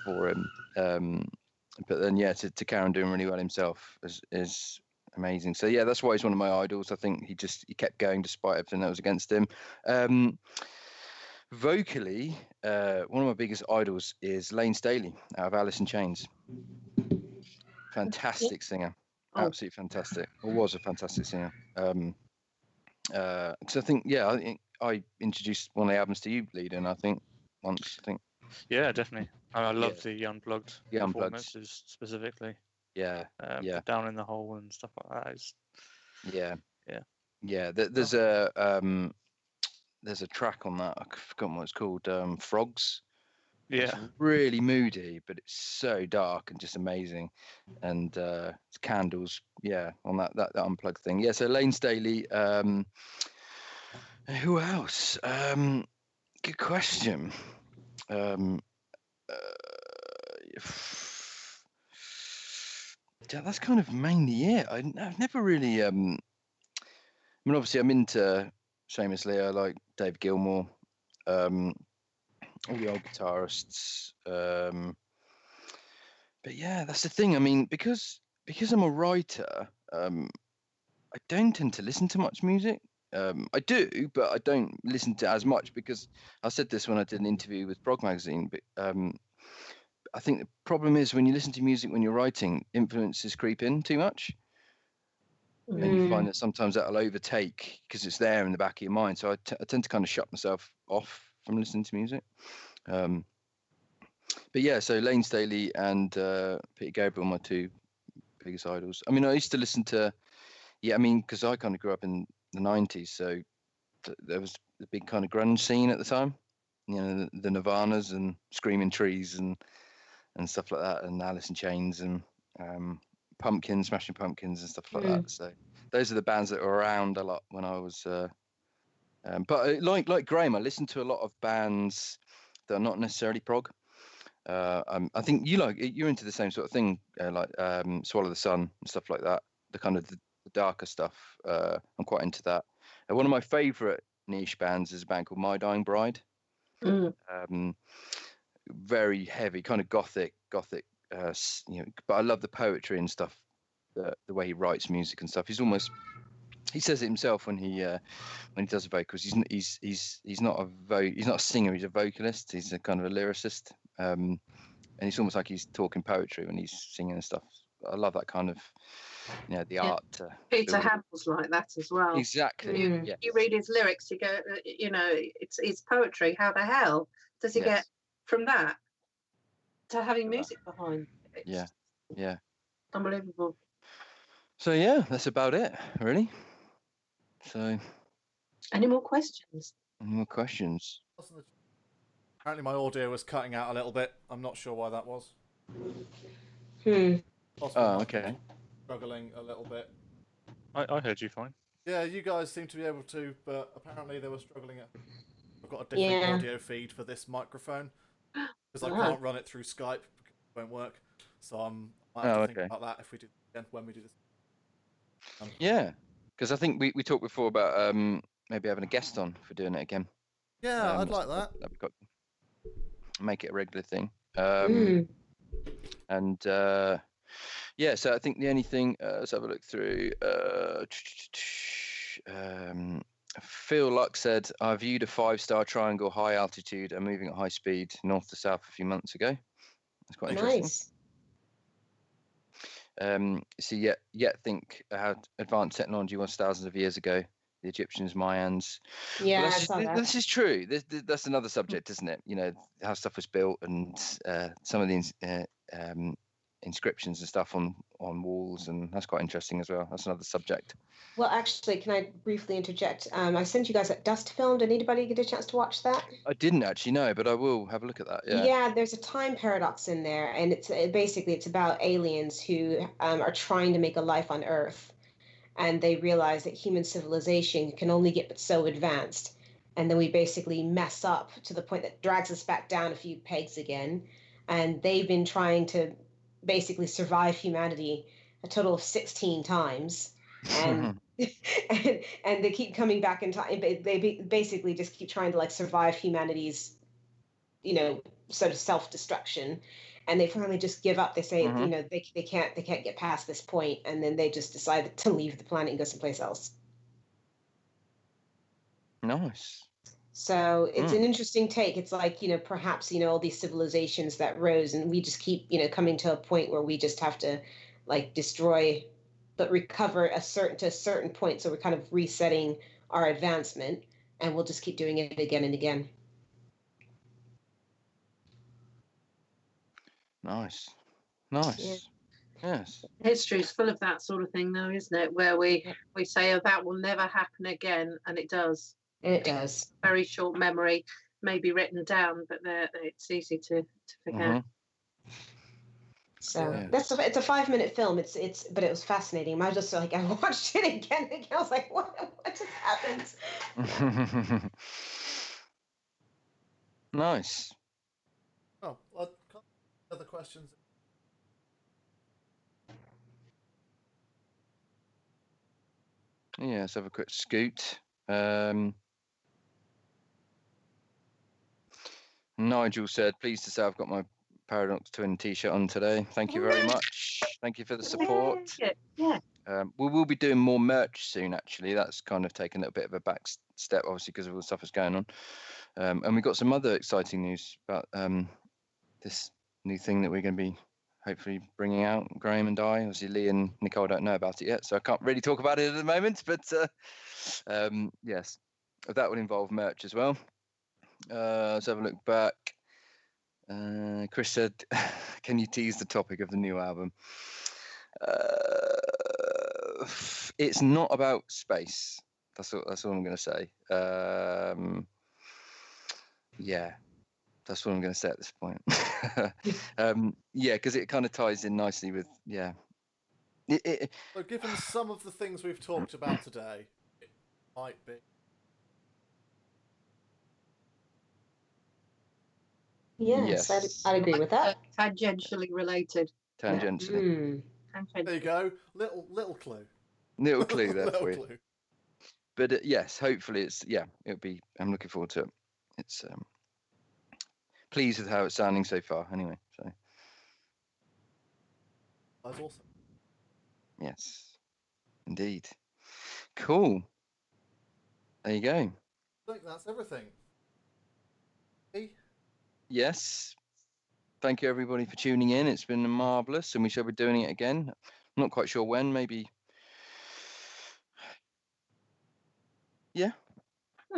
Speaker 5: for him. But then, to carry on doing really well himself is amazing. So yeah, that's why he's one of my idols. I think he kept going despite everything that was against him. Vocally, one of my biggest idols is Lane Staley out of Alice in Chains. Fantastic singer, absolutely fantastic. Or was a fantastic singer. So I think, I introduced one of the albums to you, Leadon, I think, once.
Speaker 6: Yeah, definitely. I love the unplugged performances specifically.
Speaker 5: Yeah,
Speaker 6: Down in the Hole and stuff like that.
Speaker 5: There's a track on that. I've forgotten what it's called. Frogs.
Speaker 6: Yeah.
Speaker 5: It's really moody, but it's so dark and just amazing. And it's Candles, on that unplugged thing. Yeah, so Lane Staley. Who else? Good question. That's kind of mainly it. I've never really. Obviously, I'm into Seamus Lee. I like Dave Gilmour. All the old guitarists. But yeah, that's the thing. I mean, because I'm a writer, I don't tend to listen to much music. I do, but I don't listen to as much, because I said this when I did an interview with Prog Magazine. But I think the problem is when you listen to music when you're writing, influences creep in too much. and you find that sometimes that'll overtake because it's there in the back of your mind. So I tend to kind of shut myself off from listening to music. But yeah, so Lane Staley and Peter Gabriel, my two biggest idols. I mean, I used to listen to, because I kind of grew up in the 90s, so there was the big kind of grunge scene at the time. The Nirvanas and Screaming Trees and stuff like that, and Alice in Chains and Pumpkins, Smashing Pumpkins and stuff like that. So those are the bands that were around a lot when I was. But like Graham, I listened to a lot of bands that are not necessarily prog. I think you're into the same sort of thing, like Swallow the Sun and stuff like that. The kind of the darker stuff. I'm quite into that. One of my favourite niche bands is a band called My Dying Bride. Very heavy, kind of gothic. But I love the poetry and stuff. The way he writes music and stuff. He says it himself when he does the vocals. He's not a singer. He's a vocalist. He's a kind of a lyricist. And it's almost like he's talking poetry when he's singing and stuff. I love that kind of, the art.
Speaker 2: Peter Hamill's like that as well.
Speaker 5: Exactly.
Speaker 2: You read his lyrics, you go, it's poetry. How the hell does he get from that to having music behind?
Speaker 5: Yeah.
Speaker 2: Unbelievable.
Speaker 5: So yeah, that's about it, really. So.
Speaker 2: Any more questions?
Speaker 4: Apparently my audio was cutting out a little bit. I'm not sure why that was.
Speaker 5: Okay.
Speaker 4: Struggling a little bit.
Speaker 6: I heard you fine.
Speaker 4: Yeah, you guys seem to be able to, but apparently they were struggling. I've got a different audio feed for this microphone because I can't run it through Skype because it won't work. So I might have to think about that if we do again when we do this.
Speaker 5: Yeah, because I think we talked before about maybe having a guest on for doing it again.
Speaker 4: Yeah, I'd like that.
Speaker 5: That'd be good. Make it a regular thing. And so I think the only thing, let's have a look through. Phil Luck said, I viewed a 5-star triangle high altitude and moving at high speed north to south a few months ago. That's quite interesting.
Speaker 3: Nice.
Speaker 5: Yet think how advanced technology was thousands of years ago. The Egyptians, Mayans.
Speaker 3: Yeah,
Speaker 5: well,
Speaker 3: I saw that.
Speaker 5: This is true. That's another subject, isn't it? How stuff was built and some of the inscriptions and stuff on walls, and that's quite interesting as well. That's another subject.
Speaker 3: Well, actually, can I briefly interject? I sent you guys that Dust film. Did anybody get a chance to watch that?
Speaker 5: I didn't actually know, but I will have a look at that.
Speaker 3: Yeah, there's a time paradox in there, and it's about aliens who are trying to make a life on Earth. And they realize that human civilization can only get but so advanced. And then we basically mess up to the point that drags us back down a few pegs again. And they've been trying to basically survive humanity a total of 16 times. And and they keep coming back in time. They basically just keep trying to survive humanity's, sort of self-destruction. And they finally just give up. They say, they can't get past this point, and then they just decide to leave the planet and go someplace else.
Speaker 5: Nice.
Speaker 3: So it's an interesting take. It's like, perhaps, all these civilizations that rose, and we just keep, coming to a point where we just have to destroy, but recover to a certain point. So we're kind of resetting our advancement, and we'll just keep doing it again and again.
Speaker 5: Nice.
Speaker 2: Yeah.
Speaker 5: Yes.
Speaker 2: History is full of that sort of thing, though, isn't it? Where we say, oh, that will never happen again, and it does.
Speaker 3: It does.
Speaker 2: Very short memory, maybe written down, but it's easy to forget.
Speaker 3: So it's a 5-minute film. But it was fascinating. I just I watched it again and again. I was like, what just happened?
Speaker 5: Nice.
Speaker 4: Oh, other questions?
Speaker 5: Yeah, let's have a quick scoot. Nigel said, pleased to say I've got my Paradox Twin t-shirt on today. Thank you very much. Thank you for the support.
Speaker 2: Yeah.
Speaker 5: We will be doing more merch soon, actually. That's kind of taken a little bit of a back step, obviously, because of all the stuff that's going on. And we've got some other exciting news about this new thing that we're going to be hopefully bringing out Graham and I. Obviously, Lee and Nicole don't know about it yet, so I can't really talk about it at the moment. But yes, that would involve merch as well. Let's have a look back. Chris said, "Can you tease the topic of the new album?" It's not about space. That's all I'm going to say. Yeah, that's what I'm going to say at this point. Yeah, because it kind of ties in nicely with
Speaker 4: So given some of the things we've talked about today, it might be.
Speaker 3: Yes,
Speaker 5: Yes.
Speaker 3: I'd agree with that.
Speaker 2: Tangentially related.
Speaker 5: Tangentially.
Speaker 3: Mm.
Speaker 4: There you go. Little clue.
Speaker 5: Little clue there
Speaker 4: Little
Speaker 5: for you.
Speaker 4: clue.
Speaker 5: But yes, hopefully it'll be. I'm looking forward to it. It's pleased with how it's sounding so far. Anyway, so
Speaker 4: That's awesome.
Speaker 5: yes, indeed. Cool. There you go.
Speaker 4: I think that's everything. Hey?
Speaker 5: Yes. Thank you everybody for tuning in. It's been marvelous, and we shall be doing it again. I'm not quite sure when. Maybe. Yeah.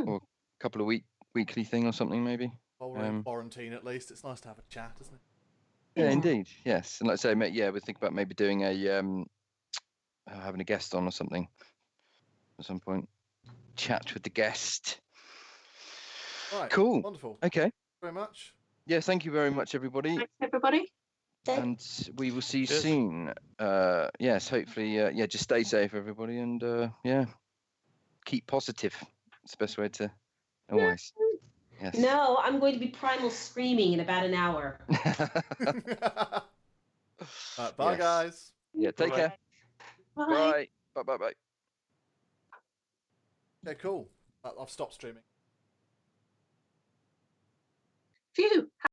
Speaker 5: Or a couple of weekly thing or something maybe.
Speaker 4: While we're in quarantine, at least, it's nice to have a chat, isn't it?
Speaker 5: Yeah, indeed. Yes, and like I say, yeah, we think about maybe doing a having a guest on or something at some point. Chat with the guest.
Speaker 4: Right.
Speaker 5: Cool.
Speaker 4: Wonderful.
Speaker 5: Okay.
Speaker 4: Thank you very much.
Speaker 5: Yeah, thank you very much, everybody.
Speaker 2: Thanks, everybody.
Speaker 5: And we will see you
Speaker 6: Cheers.
Speaker 5: soon. Yes, hopefully. Yeah, just stay safe, everybody, and yeah, keep positive. It's the best way to always. Yes.
Speaker 3: No, I'm going to be primal screaming in about an hour.
Speaker 4: Right, bye,
Speaker 5: Yes.
Speaker 4: guys.
Speaker 5: Yeah, take
Speaker 6: Bye-bye.
Speaker 5: care.
Speaker 2: Bye.
Speaker 5: Bye. Bye.
Speaker 4: Okay, cool. I've stopped streaming.
Speaker 2: Phew.